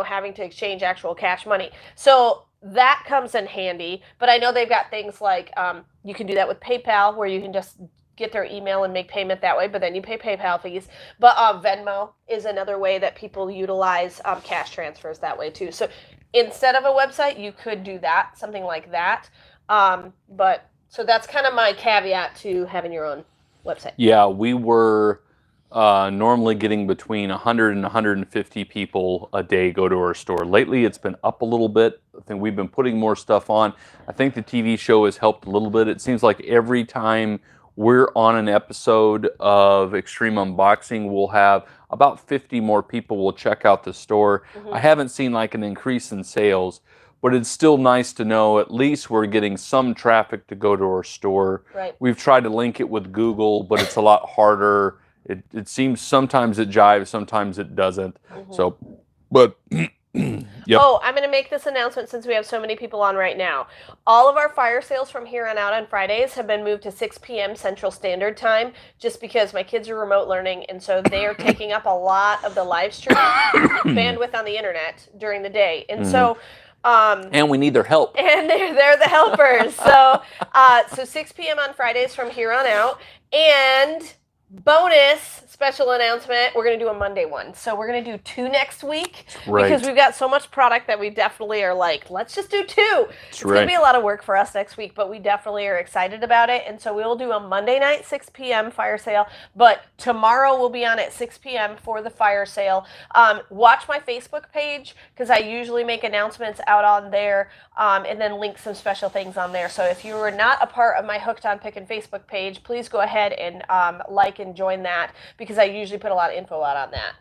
having to exchange actual cash money. So that comes in handy. But I know they've got things like you can do that with PayPal, where you can just get their email and make payment that way, but then you pay PayPal fees. But Venmo is another way that people utilize cash transfers that way too. So instead of a website, you could do that, something like that. But so that's kind of my caveat to having your own website. Yeah, we were normally getting between 100 and 150 people a day go to our store. Lately, it's been up a little bit. I think we've been putting more stuff on. I think the TV show has helped a little bit. It seems like every time we're on an episode of Extreme Unboxing, we'll have about 50 more people will check out the store. Mm-hmm. I haven't seen like an increase in sales, but it's still nice to know at least we're getting some traffic to go to our store. Right. We've tried to link it with Google, but it's a lot harder. It seems sometimes it jives, sometimes it doesn't. Mm-hmm. So, but yep. Oh, I'm going to make this announcement since we have so many people on right now. All of our fire sales from here on out on Fridays have been moved to 6 p.m. Central Standard Time, just because my kids are remote learning, and so they are taking up a lot of the live stream bandwidth on the internet during the day. And so and we need their help. And they're the helpers. So 6 p.m. on Fridays from here on out. And Bonus special announcement. We're going to do a Monday one. So we're going to do 2 next week. Right. Because we've got so much product that we definitely are like, let's just do 2. It's going to be a lot of work for us next week, but we definitely are excited about it. And so we will do a Monday night 6 p.m. fire sale. But tomorrow we'll be on at 6 p.m. for the fire sale. Watch my Facebook page because I usually make announcements out on there and then link some special things on there. So if you are not a part of my Hooked on Pickin Facebook page, please go ahead and like and join that because I usually put a lot of info out on that.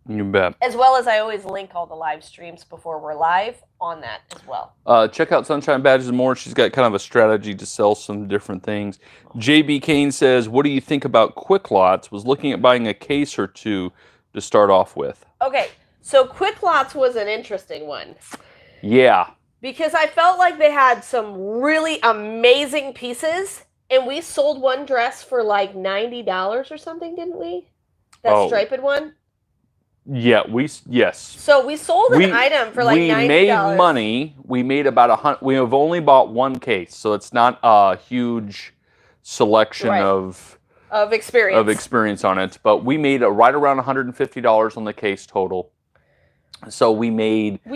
You bet. As well as I always link all the live streams before we're live on that as well. Check out Sunshine Badges and More. She's got kind of a strategy to sell some different things. JB Kane says, what do you think about Quick Lots? Was looking at buying a case or 2 to start off with. Okay, so Quick Lots was an interesting one. Yeah. Because I felt like they had some really amazing pieces. And we sold one dress for like $90 or something, didn't we? That striped one? Yeah, yes. So we sold an item for like $90. We made money. We made about 100. We have only bought one case, so it's not a huge selection of experience on it. But we made right around $150 on the case total. So we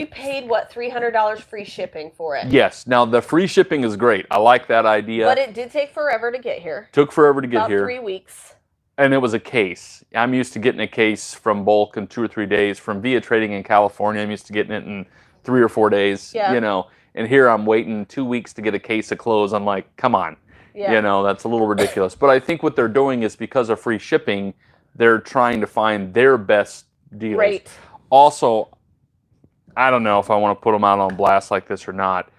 paid what, $300 free shipping for it. Yes. Now the free shipping is great. I like that idea. But it did take forever to get here. Took forever to get here. About 3 weeks. And it was a case. I'm used to getting a case from bulk in 2 or 3 days. From Via Trading in California, I'm used to getting it in 3 or 4 days. Yeah. You know. And here I'm waiting 2 weeks to get a case of clothes. I'm like, come on. Yeah. You know, that's a little ridiculous. But I think what they're doing is because of free shipping, they're trying to find their best deals. Right. Also, I don't know if I want to put them out on blast like this or not.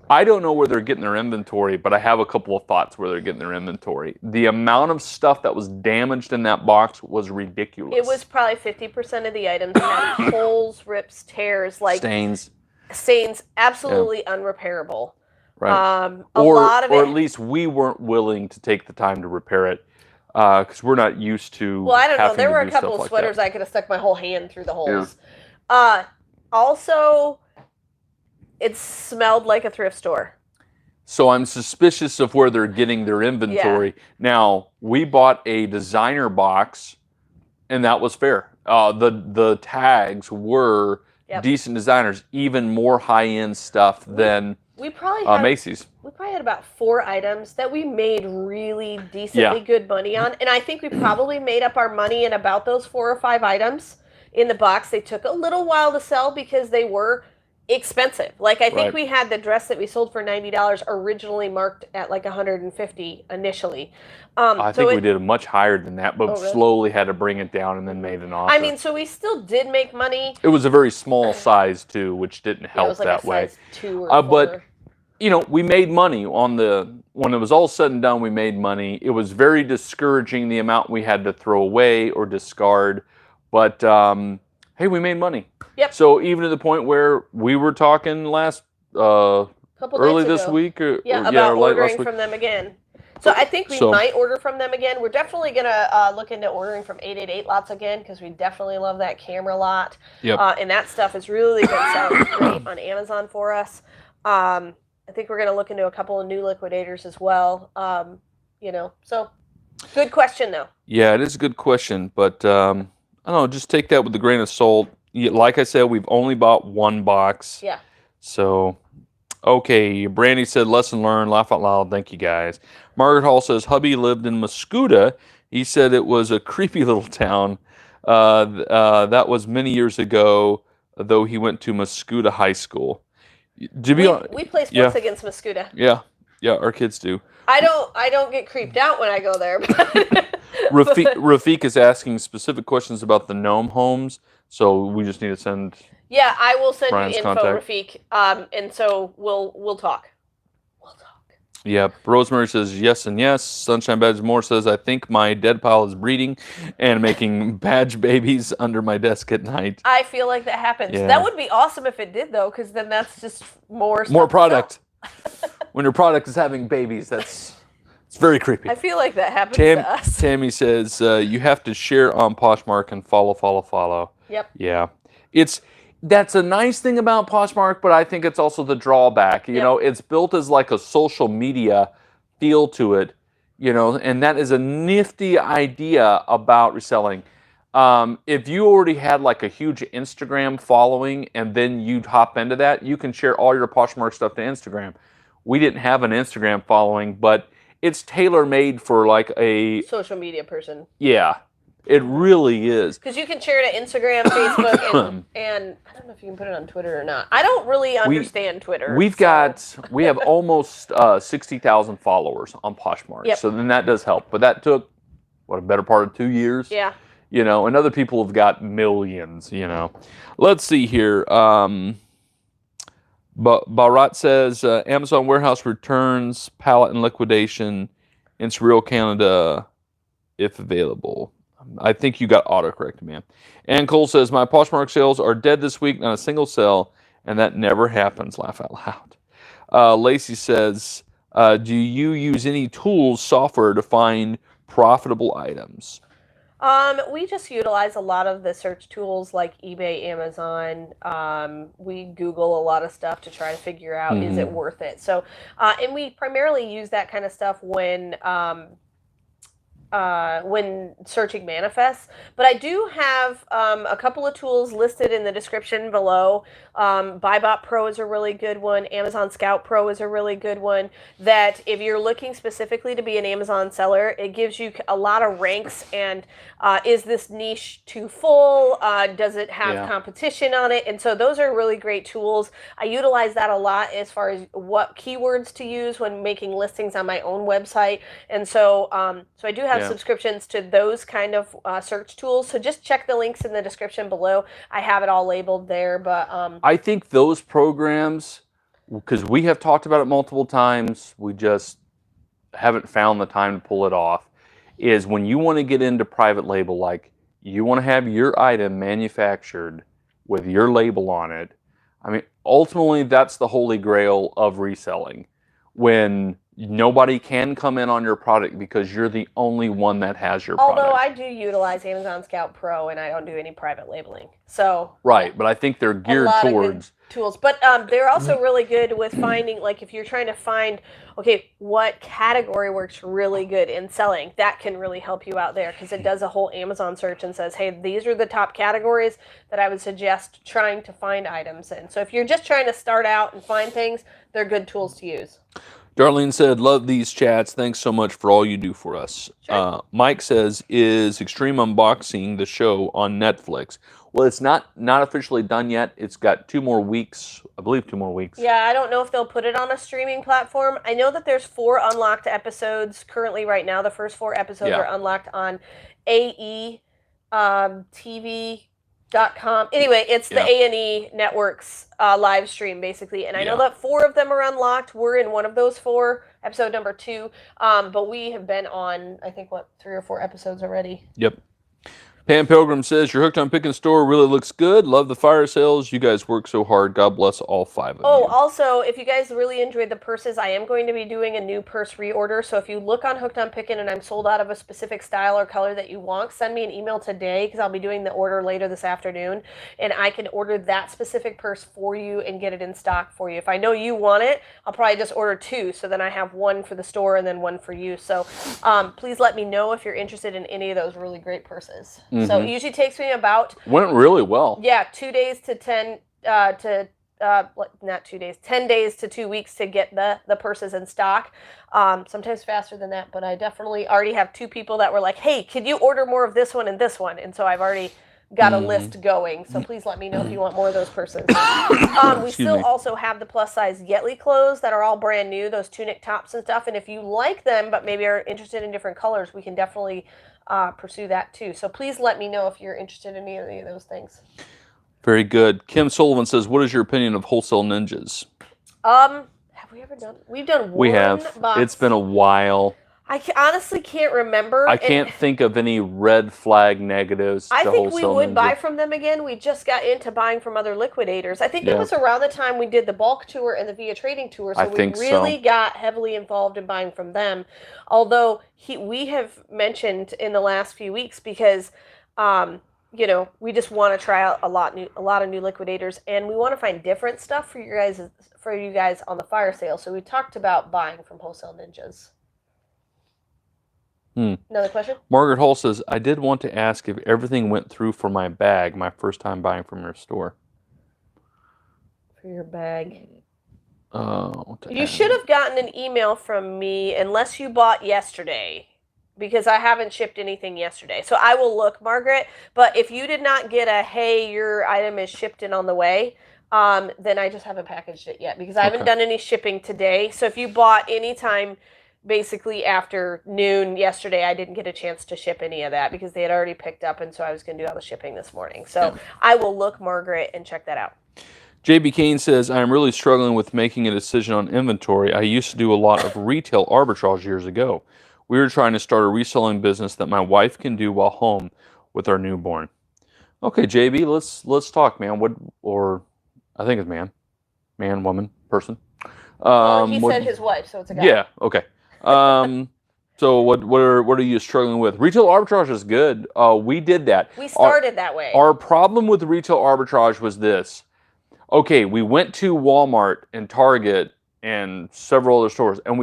I don't know where they're getting their inventory, but I have a couple of thoughts where they're getting their inventory. The amount of stuff that was damaged in that box was ridiculous. It was probably 50% of the items had holes, rips, tears, like stains, absolutely unrepairable. Right. A lot of it, or at least we weren't willing to take the time to repair it because we're not used to. Well, I don't know. There were a do couple stuff of sweaters like I could have stuck my whole hand through the holes. Yeah. Also, it smelled like a thrift store. So I'm suspicious of where they're getting their inventory. Yeah. Now, we bought a designer box, and that was fair. The tags were decent designers, even more high-end stuff than Macy's. We probably had about 4 items that we made really decently good money on, and I think we probably made up our money in about those 4 or 5 items in the box. They took a little while to sell because they were expensive. Like I think we had the dress that we sold for $90 originally marked at like $150 initially. I think we did much higher than that, but slowly had to bring it down and then made an offer. I mean, so we still did make money. It was a very small size too, which didn't help it was like that a way. Size 2 or 4. But you know, we made money on when it was all said and done. We made money. It was very discouraging the amount we had to throw away or discard. But, hey, we made money. Yep. So even to the point where we were talking early this week. About ordering from them again. So I think we might order from them again. We're definitely going to look into ordering from 888 Lots again because we definitely love that camera lot. Yep. And that stuff is really been selling great on Amazon for us. I think we're going to look into a couple of new liquidators as well. So good question, though. Yeah, it is a good question, but I don't know, just take that with a grain of salt. Like I said, we've only bought 1 box. Yeah. So, okay. Brandy said, lesson learned, laugh out loud. Thank you, guys. Margaret Hall says, hubby lived in Mascoutah. He said it was a creepy little town. That was many years ago, though he went to Mascoutah High School. We play sports against Mascoutah. Yeah, our kids do. I don't get creeped out when I go there. Rafiq is asking specific questions about the gnome homes, so we just need to send. Yeah, I will send Brian's you info, contact. Rafiq. And so we'll talk. Yeah, Rosemary says yes and yes. Sunshine Badge Moore says, I think my dead pile is breeding and making badge babies under my desk at night. I feel like that happens. Yeah. That would be awesome if it did, though, because then that's just more product. When your product is having babies, it's very creepy. I feel like that happens to us. Tammy says, you have to share on Poshmark and follow. Yep. Yeah. That's a nice thing about Poshmark, but I think it's also the drawback. You know, it's built as like a social media feel to it. You know, and that is a nifty idea about reselling. If you already had like a huge Instagram following and then you'd hop into that, you can share all your Poshmark stuff to Instagram. We didn't have an Instagram following, but it's tailor-made for like a... social media person. Yeah, it really is. Because you can share it to Instagram, Facebook, and I don't know if you can put it on Twitter or not. I don't really understand Twitter. We have almost 60,000 followers on Poshmark. Yep. So then that does help. But that took, what, a better part of 2 years? Yeah. You know, and other people have got millions, you know. Let's see here. Barat says, Amazon warehouse returns, pallet and liquidation in Surreal, Canada, if available. I think you got autocorrect, man. And Cole says, my Poshmark sales are dead this week, not a single sale, and that never happens. Laugh out loud. Lacey says, do you use any tools, software to find profitable items? We just utilize a lot of the search tools like eBay, Amazon. We Google a lot of stuff to try to figure out, is it worth it? So, and we primarily use that kind of stuff when searching manifests. But I do have a couple of tools listed in the description below. Buybot Pro is a really good one. Amazon Scout Pro is a really good one. That if you're looking specifically to be an Amazon seller, it gives you a lot of ranks and is this niche too full? Does it have competition on it? And so those are really great tools. I utilize that a lot as far as what keywords to use when making listings on my own website. And so, so I do have subscriptions to those kind of search tools. So just check the links in the description below. I have it all labeled there. But I think those programs, because we have talked about it multiple times, we just haven't found the time to pull it off, is when you want to get into private label, like you want to have your item manufactured with your label on it. I mean, ultimately, that's the holy grail of reselling. When nobody can come in on your product because you're the only one that has your product. Although I do utilize Amazon Scout Pro and I don't do any private labeling. So right, but I think they're geared towards tools. But they're also really good with finding, like if you're trying to find, okay, what category works really good in selling, that can really help you out there because it does a whole Amazon search and says, hey, these are the top categories that I would suggest trying to find items in. So if you're just trying to start out and find things, they're good tools to use. Darlene said, love these chats. Thanks so much for all you do for us. Sure. Mike says, is Extreme Unboxing the show on Netflix? Well, it's not officially done yet. It's got 2 more weeks. I believe 2 more weeks. Yeah, I don't know if they'll put it on a streaming platform. I know that there's 4 unlocked episodes currently right now. The first 4 episodes are unlocked on AETV.com. Anyway, it's the A&E Network's live stream, basically. And I know that 4 of them are unlocked. We're in one of those 4, episode number 2. But we have been on, I think, 3 or 4 episodes already. Yep. Pam Pilgrim says, your Hooked on Pickin store really looks good. Love the fire sales. You guys work so hard. God bless all 5 of you. Oh, also, if you guys really enjoyed the purses, I am going to be doing a new purse reorder. So if you look on Hooked on Pickin and I'm sold out of a specific style or color that you want, send me an email today because I'll be doing the order later this afternoon. And I can order that specific purse for you and get it in stock for you. If I know you want it, I'll probably just order 2. So then I have 1 for the store and then 1 for you. So please let me know if you're interested in any of those really great purses. So it usually takes me about... Went really well. Yeah, 2 days to 10... not 2 days, 10 days to 2 weeks to get the purses in stock. Sometimes faster than that, but I definitely already have 2 people that were like, hey, could you order more of this one and this one? And so I've already got a list going. So please let me know if you want more of those purses. We still also have the plus size Yetley clothes that are all brand new, those tunic tops and stuff. And if you like them, but maybe are interested in different colors, we can definitely pursue that too. So please let me know if you're interested in any of those things. Very good. Kim Sullivan says, what is your opinion of Wholesale Ninjas? Have we ever done? We've done one. We have. Box. It's been a while. I honestly can't remember. I can't think of any red flag negatives to I think Wholesale we would Ninja. buy from them again. We just got into buying from other liquidators. I think it was around the time we did the bulk tour and the Via Trading tour, so we really got heavily involved in buying from them. Although we have mentioned in the last few weeks because you know, we just want to try out a lot of new liquidators, and we want to find different stuff for you guys on the fire sale. So we talked about buying from Wholesale Ninjas. Another question? Margaret Hall says, I did want to ask if everything went through for my bag, my first time buying from your store. For your bag. What to You add? should have gotten an email from me unless you bought yesterday, because I haven't shipped anything yesterday. So I will look, Margaret. But if you did not get a, hey, your item is shipped and on the way, then I just haven't packaged it yet, because I haven't done any shipping today. So if you bought anytime basically after noon yesterday, I didn't get a chance to ship any of that because they had already picked up, and so I was going to do all the shipping this morning. So I will look, Margaret, and check that out. JB Kane says, I am really struggling with making a decision on inventory. I used to do a lot of retail arbitrage years ago. We were trying to start a reselling business that my wife can do while home with our newborn. Okay, JB, let's talk, man. Or I think it's man, woman, person. He said his wife, so it's a guy. Yeah. Okay. So what are you struggling with? Retail arbitrage is good. We did that. We started that way. Our problem with retail arbitrage was this. Okay, we went to Walmart and Target and several other stores, and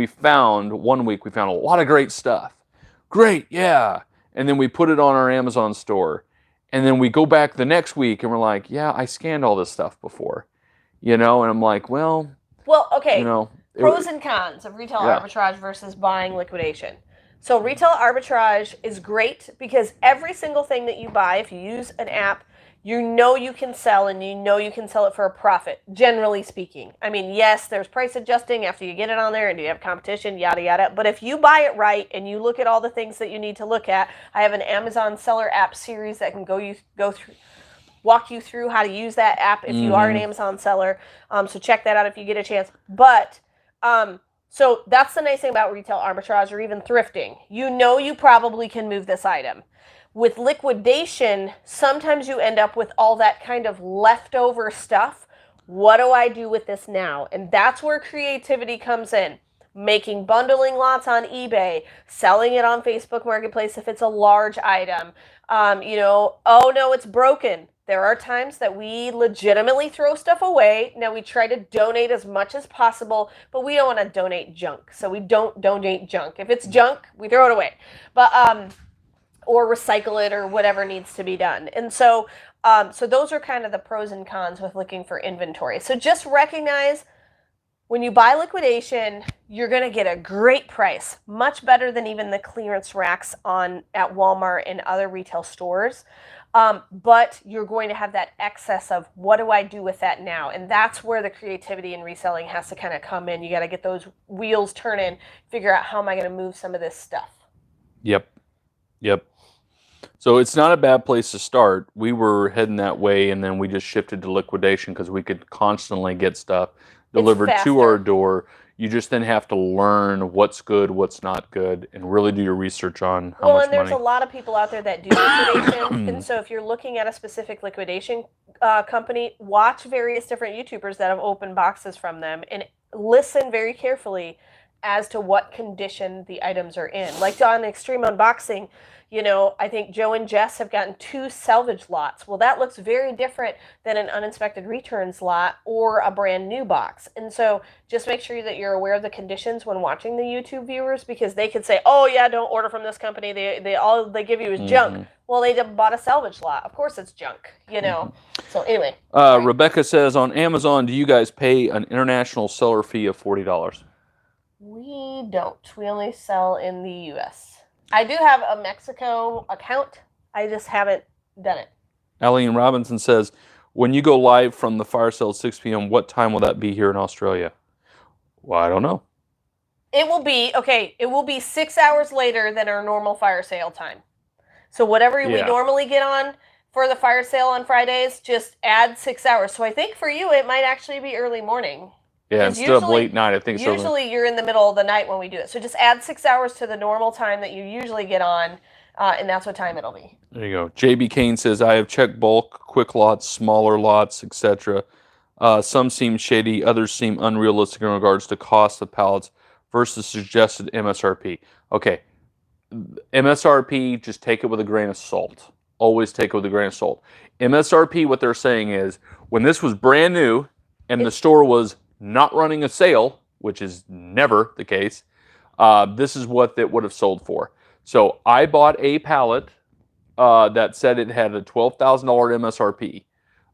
one week we found a lot of great stuff. Great, yeah. And then we put it on our Amazon store. And then we go back the next week and we're like, yeah, I scanned all this stuff before. And I'm like, well, okay. Pros and cons of retail arbitrage versus buying liquidation. So retail arbitrage is great because every single thing that you buy, if you use an app, you can sell, and you can sell it for a profit, generally speaking. I mean, yes, there's price adjusting after you get it on there and you have competition, yada, yada. But if you buy it right and you look at all the things that you need to look at, I have an Amazon seller app series that can walk you through how to use that app if you are an Amazon seller. So check that out if you get a chance. But so that's the nice thing about retail arbitrage or even thrifting. You probably can move this item. With liquidation, sometimes you end up with all that kind of leftover stuff. What do I do with this now? And that's where creativity comes in. Making bundling lots on eBay, selling it on Facebook Marketplace if it's a large item. Oh no, it's broken. There are times that we legitimately throw stuff away. Now, we try to donate as much as possible, but we don't want to donate junk. So we don't donate junk. If it's junk, we throw it away. But or recycle it or whatever needs to be done. And so those are kind of the pros and cons with looking for inventory. So just recognize when you buy liquidation, you're going to get a great price, much better than even the clearance racks at Walmart and other retail stores. But you're going to have that excess of what do I do with that now? And that's where the creativity in reselling has to kind of come in. You got to get those wheels turning, figure out how am I going to move some of this stuff. Yep. So it's not a bad place to start. We were heading that way, and then we just shifted to liquidation because we could constantly get stuff delivered to our door. You just then have to learn what's good, what's not good, and really do your research on how much money. Well, and there's a lot of people out there that do liquidation, and so if you're looking at a specific liquidation company, watch various different YouTubers that have opened boxes from them and listen very carefully as to what condition the items are in. Like on Extreme Unboxing, I think Joe and Jess have gotten 2 salvage lots. Well, that looks very different than an uninspected returns lot or a brand new box. And so just make sure that you're aware of the conditions when watching the YouTube viewers, because they could say, oh yeah, don't order from this company. All they give you is junk. Well, they bought a salvage lot. Of course it's junk, So anyway. Rebecca says, on Amazon, do you guys pay an international seller fee of $40? We don't. We only sell in the U.S. I do have a Mexico account. I just haven't done it. Eileen Robinson says, when you go live from the fire sale at 6 p.m., what time will that be here in Australia? Well, I don't know. It will be 6 hours later than our normal fire sale time. So whatever we normally get on for the fire sale on Fridays, just add 6 hours. So I think for you, it might actually be early morning. Yeah, instead of late night, I think it's usually you're in the middle of the night when we do it. So just add 6 hours to the normal time that you usually get on, and that's what time it'll be. There you go. JB Kane says, I have checked bulk, quick lots, smaller lots, etc. Some seem shady, others seem unrealistic in regards to cost of pallets versus suggested MSRP. Okay, MSRP, just take it with a grain of salt. Always take it with a grain of salt. MSRP, what they're saying is, when this was brand new and the store was not running a sale, which is never the case, this is what it would have sold for. So I bought a pallet that said it had a $12,000 MSRP.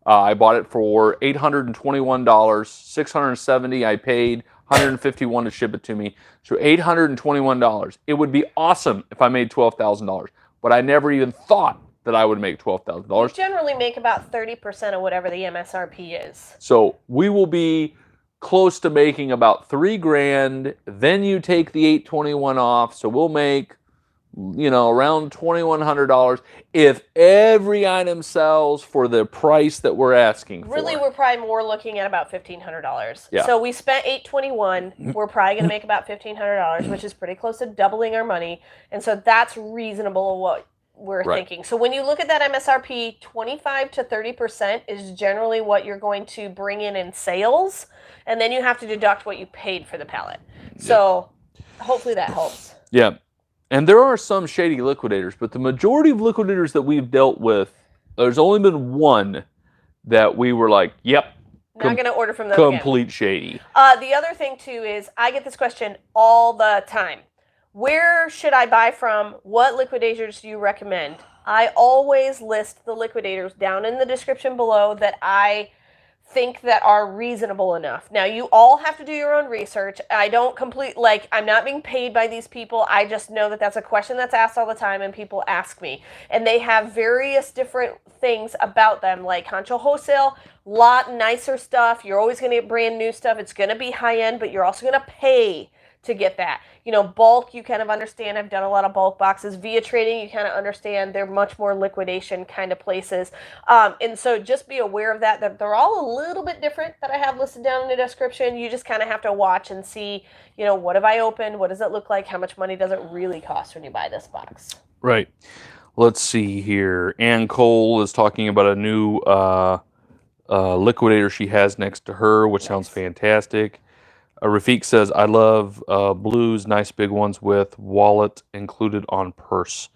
I bought it for $821, $670 I paid, $151 to ship it to me. So $821. It would be awesome if I made $12,000, but I never even thought that I would make $12,000. You generally make about 30% of whatever the MSRP is. So we will be close to making about $3,000. Then you take the $821 off, so we'll make, around $2,100 if every item sells for the price that we're asking for. Really, we're probably more looking at about $1,500. Yeah. So we spent $821. We're probably going to make about $1,500, which is pretty close to doubling our money. And so that's reasonable what we're thinking. So when you look at that MSRP, 25 to 30% is generally what you're going to bring in sales, and then you have to deduct what you paid for the pallet. So hopefully that helps. Yeah. And there are some shady liquidators, but the majority of liquidators that we've dealt with, there's only been one that we were like, yep, not going to order from them complete again. shady. The other thing too is I get this question all the time. Where should I buy from? What liquidators do you recommend? I always list the liquidators down in the description below that I think that are reasonable enough. Now, you all have to do your own research. I don't I'm not being paid by these people. I just know that that's a question that's asked all the time and people ask me. And they have various different things about them, like Honcho Wholesale, lot nicer stuff. You're always going to get brand new stuff. It's going to be high end, but you're also going to pay to get that. Bulk, you kind of understand. I've done a lot of bulk boxes. Via trading, you kind of understand. They're much more liquidation kind of places. And so just be aware of that they're all a little bit different that I have listed down in the description. You just kind of have to watch and see, what have I opened? What does it look like? How much money does it really cost when you buy this box? Right. Let's see here. Ann Cole is talking about a new liquidator she has next to her, which sounds fantastic. Rafiq says, I love blues, nice big ones with wallet included in purse.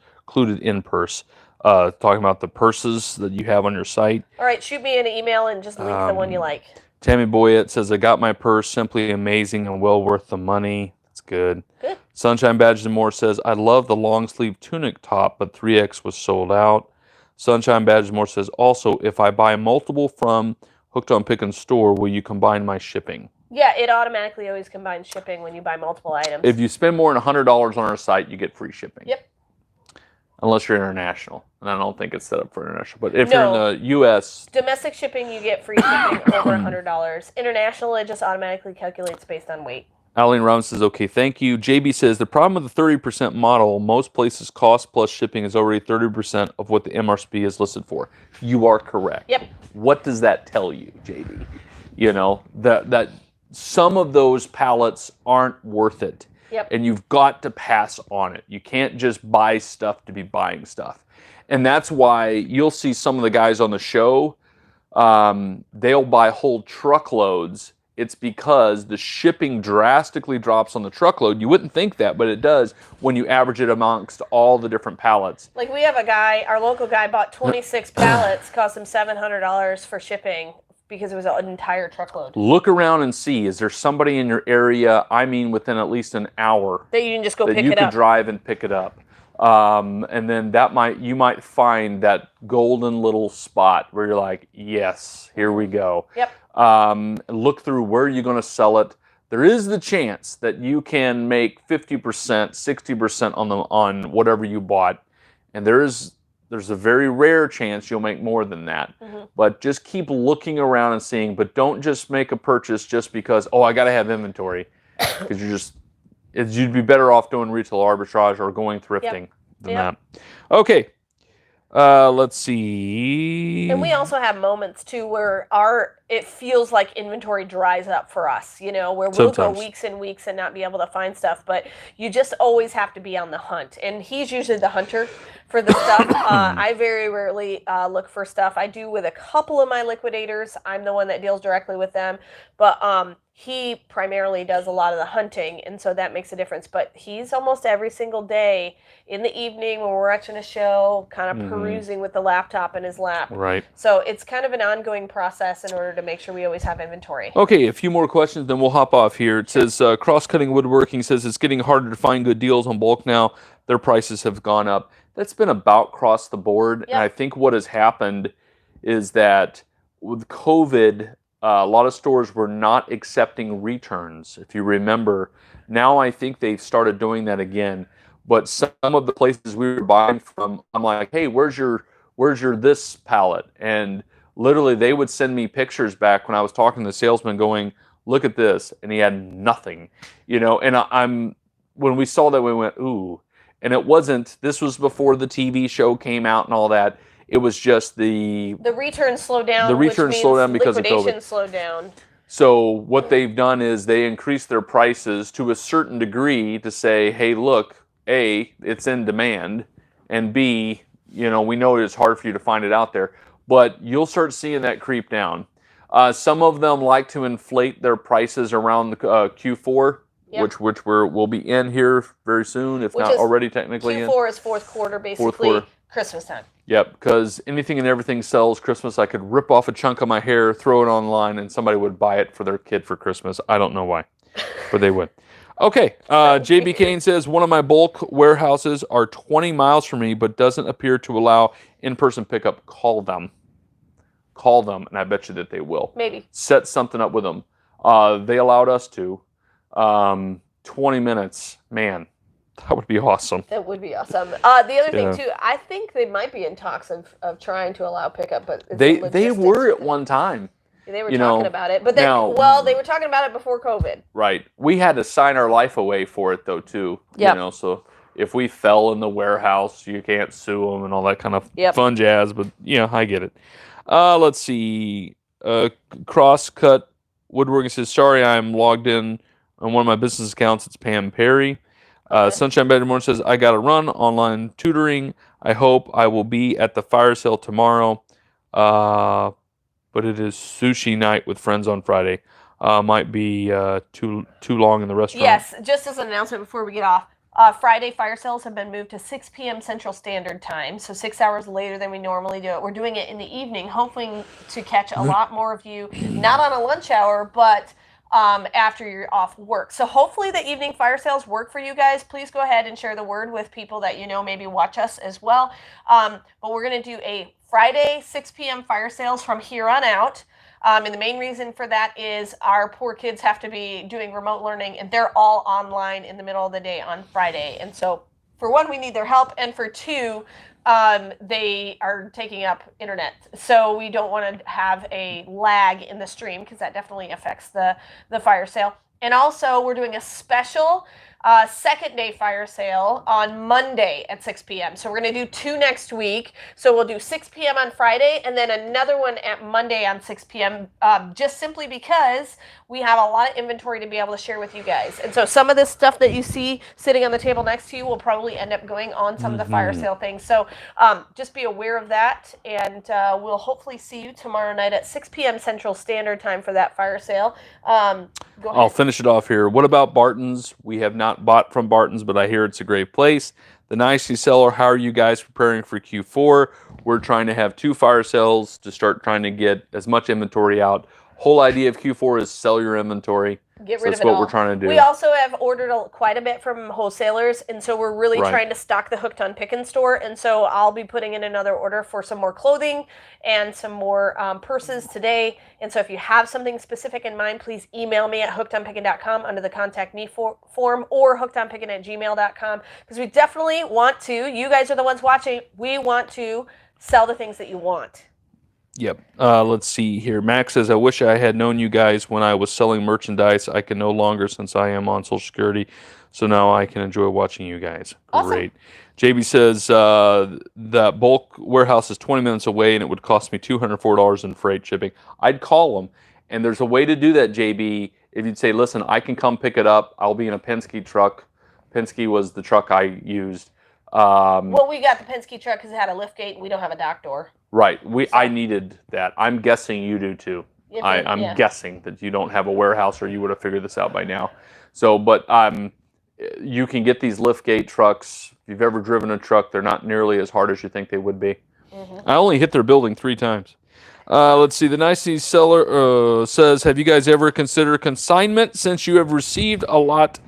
Talking about the purses that you have on your site. All right, shoot me an email and just link the one you like. Tammy Boyette says, I got my purse, simply amazing and well worth the money. That's good. Good. Sunshine Badges and More says, I love the long sleeve tunic top, but 3X was sold out. Sunshine Badges and More says, also, if I buy multiple from Hooked on Pickin store, will you combine my shipping? Yeah, it automatically always combines shipping when you buy multiple items. If you spend more than $100 on our site, you get free shipping. Yep. Unless you're international. And I don't think it's set up for international. But if you're in the U.S. Domestic shipping, you get free shipping over $100. International, it just automatically calculates based on weight. Aline Round says, okay, thank you. JB says, the problem with the 30% model, most places cost plus shipping is already 30% of what the MRSP is listed for. You are correct. Yep. What does that tell you, JB? That some of those pallets aren't worth it. Yep. And you've got to pass on it. You can't just buy stuff to be buying stuff. And that's why you'll see some of the guys on the show, they'll buy whole truckloads. It's because the shipping drastically drops on the truckload. You wouldn't think that, but it does when you average it amongst all the different pallets. Like we have a guy, our local guy bought 26 pallets, cost him $700 for shipping. Because it was an entire truckload. Look around and see, is there somebody in your area, within at least an hour, that you can just go pick it up. That you could drive and pick it up. And then you might find that golden little spot where you're like, yes, here we go. Yep. Look through where you're going to sell it. There is the chance that you can make 50%, 60% on whatever you bought. And there's a very rare chance you'll make more than that. Mm-hmm. But just keep looking around and seeing, but don't just make a purchase just because, I got to have inventory. Because you'd be better off doing retail arbitrage or going thrifting than that. Okay. Let's see. And we also have moments too where it feels like inventory dries up for us, where we'll go weeks and weeks and not be able to find stuff. But you just always have to be on the hunt. And he's usually the hunter for the stuff. I very rarely look for stuff. I do with a couple of my liquidators. I'm the one that deals directly with them, but he primarily does a lot of the hunting, and so that makes a difference. But he's almost every single day in the evening when we're watching a show, kind of perusing with the laptop in his lap. Right. So it's kind of an ongoing process in order to make sure we always have inventory. Okay, a few more questions, then we'll hop off here. It says, Cross-Cutting Woodworking says it's getting harder to find good deals on bulk now. Their prices have gone up. That's been about across the board. Yep. And I think what has happened is that with COVID, a lot of stores were not accepting returns. If you remember, now I think they've started doing that again. But some of the places we were buying from, I'm like, hey, where's your this pallet? And literally they would send me pictures back when I was talking to the salesman going, look at this. And he had nothing, you know, and when we saw that, we went, ooh. And it wasn't, this was before the TV show came out and all that. It was just the returns slowed down. The returns slowed down because of COVID. Liquidation slowed down. So what they've done is they increased their prices to a certain degree to say, hey, look, A, it's in demand, and B, you know, we know it's hard for you to find it out there, but you'll start seeing that creep down. Some of them like to inflate their prices around the Q4. Yep. Which we'll be in here very soon, if not already technically in. Q4 is fourth quarter, basically. Fourth quarter. Christmas time. Yep, because anything and everything sells Christmas. I could rip off a chunk of my hair, throw it online, and somebody would buy it for their kid for Christmas. I don't know why, but they would. Okay, JB Kane says, one of my bulk warehouses are 20 miles from me, but doesn't appear to allow in-person pickup. Call them. Call them, and I bet you that they will. Maybe. Set something up with them. They allowed us to. 20 minutes, man, that would be awesome. That would be awesome. The other thing too, I think they might be in talks of trying to allow pickup, but it's they were at one time. They were talking about it, but then they were talking about it before COVID. Right. We had to sign our life away for it though too. Yep. You know, so if we fell in the warehouse, you can't sue them and all that kind of fun jazz. But yeah, I get it. Let's see. Crosscut Woodworking says, sorry, I'm logged in on one of my business accounts. It's Pam Perry. Sunshine Baden Morning says, I got to run online tutoring. I hope I will be at the fire sale tomorrow. But it is sushi night with friends on Friday. Might be too long in the restaurant. Yes, just as an announcement before we get off. Friday fire sales have been moved to 6 p.m. Central Standard Time, so 6 hours later than we normally do it. We're doing it in the evening, hoping to catch a lot more of you, not on a lunch hour, but after you're off work. So hopefully the evening fire sales work for you guys. Please go ahead and share the word with people that you know maybe watch us as well. But we're going to do a Friday 6 p.m. fire sales from here on out. And the main reason for that is our poor kids have to be doing remote learning, and they're all online in the middle of the day on Friday. And so for one, we need their help, and for two, they are taking up internet. So we don't want to have a lag in the stream because that definitely affects the fire sale. And also we're doing a special second day fire sale on Monday at 6 p.m. So we're going to do 2 next week. So we'll do 6 p.m. on Friday and then another one at Monday on 6 p.m. Just simply because we have a lot of inventory to be able to share with you guys. And so some of this stuff that you see sitting on the table next to you will probably end up going on some of the fire sale things. So just be aware of that. And we'll hopefully see you tomorrow night at 6 p.m. Central Standard Time for that fire sale. Go ahead. I'll finish it off here. What about Barton's? We have not bought from Barton's, but I hear it's a great place. The Nice Reseller, how are you guys preparing for Q4? We're trying to have 2 fire sales to start trying to get as much inventory out. Whole idea of Q4 is sell your inventory. Get rid of it all. That's what we're trying to do. We also have ordered quite a bit from wholesalers, and so we're really trying to stock the Hooked on Pickin store. And so I'll be putting in another order for some more clothing and some more purses today. And so if you have something specific in mind, please email me at hookedonpickin.com under the contact me form or hookedonpickin@gmail.com, because we definitely want to. You guys are the ones watching. We want to sell the things that you want. Yep. Let's see here. Max says, I wish I had known you guys when I was selling merchandise. I can no longer since I am on Social Security. So now I can enjoy watching you guys. Awesome. Great. JB says, that bulk warehouse is 20 minutes away and it would cost me $204 in freight shipping. I'd call them. And there's a way to do that, JB. If you'd say, listen, I can come pick it up. I'll be in a Penske truck. Penske was the truck I used. Well, we got the Penske truck because it had a lift gate and we don't have a dock door. Right. I needed that. I'm guessing you do too. I'm Yeah. guessing that you don't have a warehouse or you would have figured this out by now. So, but you can get these liftgate trucks. If you've ever driven a truck, they're not nearly as hard as you think they would be. I only hit their building 3 times. Let's see. The nicety seller says, have you guys ever considered consignment since you have received a lot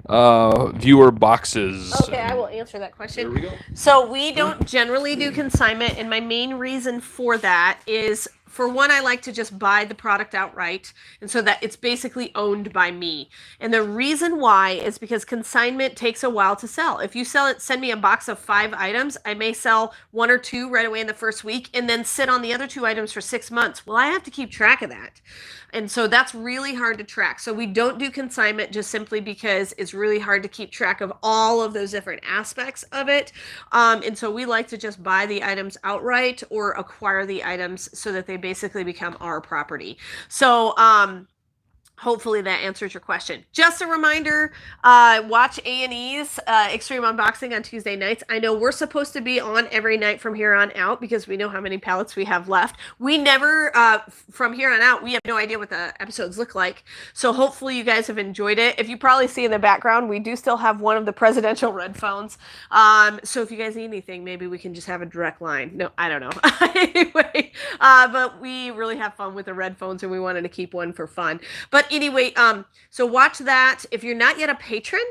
viewer boxes? Okay, I will answer that question. There we go. So we don't generally do consignment, and my main reason for that is, for one, I like to just buy the product outright, and so that it's basically owned by me. And the reason why is because consignment takes a while to sell. If you send me a box of 5 items, I may sell 1 or 2 right away in the first week and then sit on the other 2 items for 6 months. Well, I have to keep track of that. And so that's really hard to track. So we don't do consignment just simply because it's really hard to keep track of all of those different aspects of it. And so we like to just buy the items outright or acquire the items so that they basically become our property. So, hopefully that answers your question. Just a reminder, watch A&E's Extreme Unboxing on Tuesday nights. I know we're supposed to be on every night from here on out because we know how many pallets we have left. We never, from here on out, we have no idea what the episodes look like. So hopefully you guys have enjoyed it. If you probably see in the background, we do still have one of the presidential red phones. So if you guys need anything, maybe we can just have a direct line. No, I don't know. Anyway, but we really have fun with the red phones and we wanted to keep one for fun. But anyway, so watch that. If you're not yet a patron,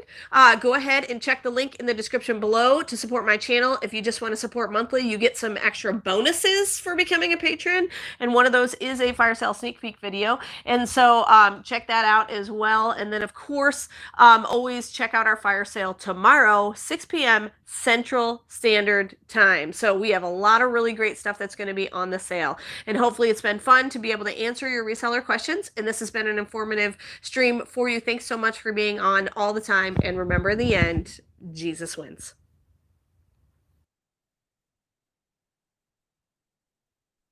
go ahead and check the link in the description below to support my channel. If you just want to support monthly, you get some extra bonuses for becoming a patron. And one of those is a fire sale sneak peek video. And so check that out as well. And then, of course, always check out our fire sale tomorrow, 6 p.m. Central Standard Time. So we have a lot of really great stuff that's going to be on the sale. And hopefully it's been fun to be able to answer your reseller questions. And this has been an informative stream for you. Thanks so much for being on all the time. And remember, in the end, Jesus wins.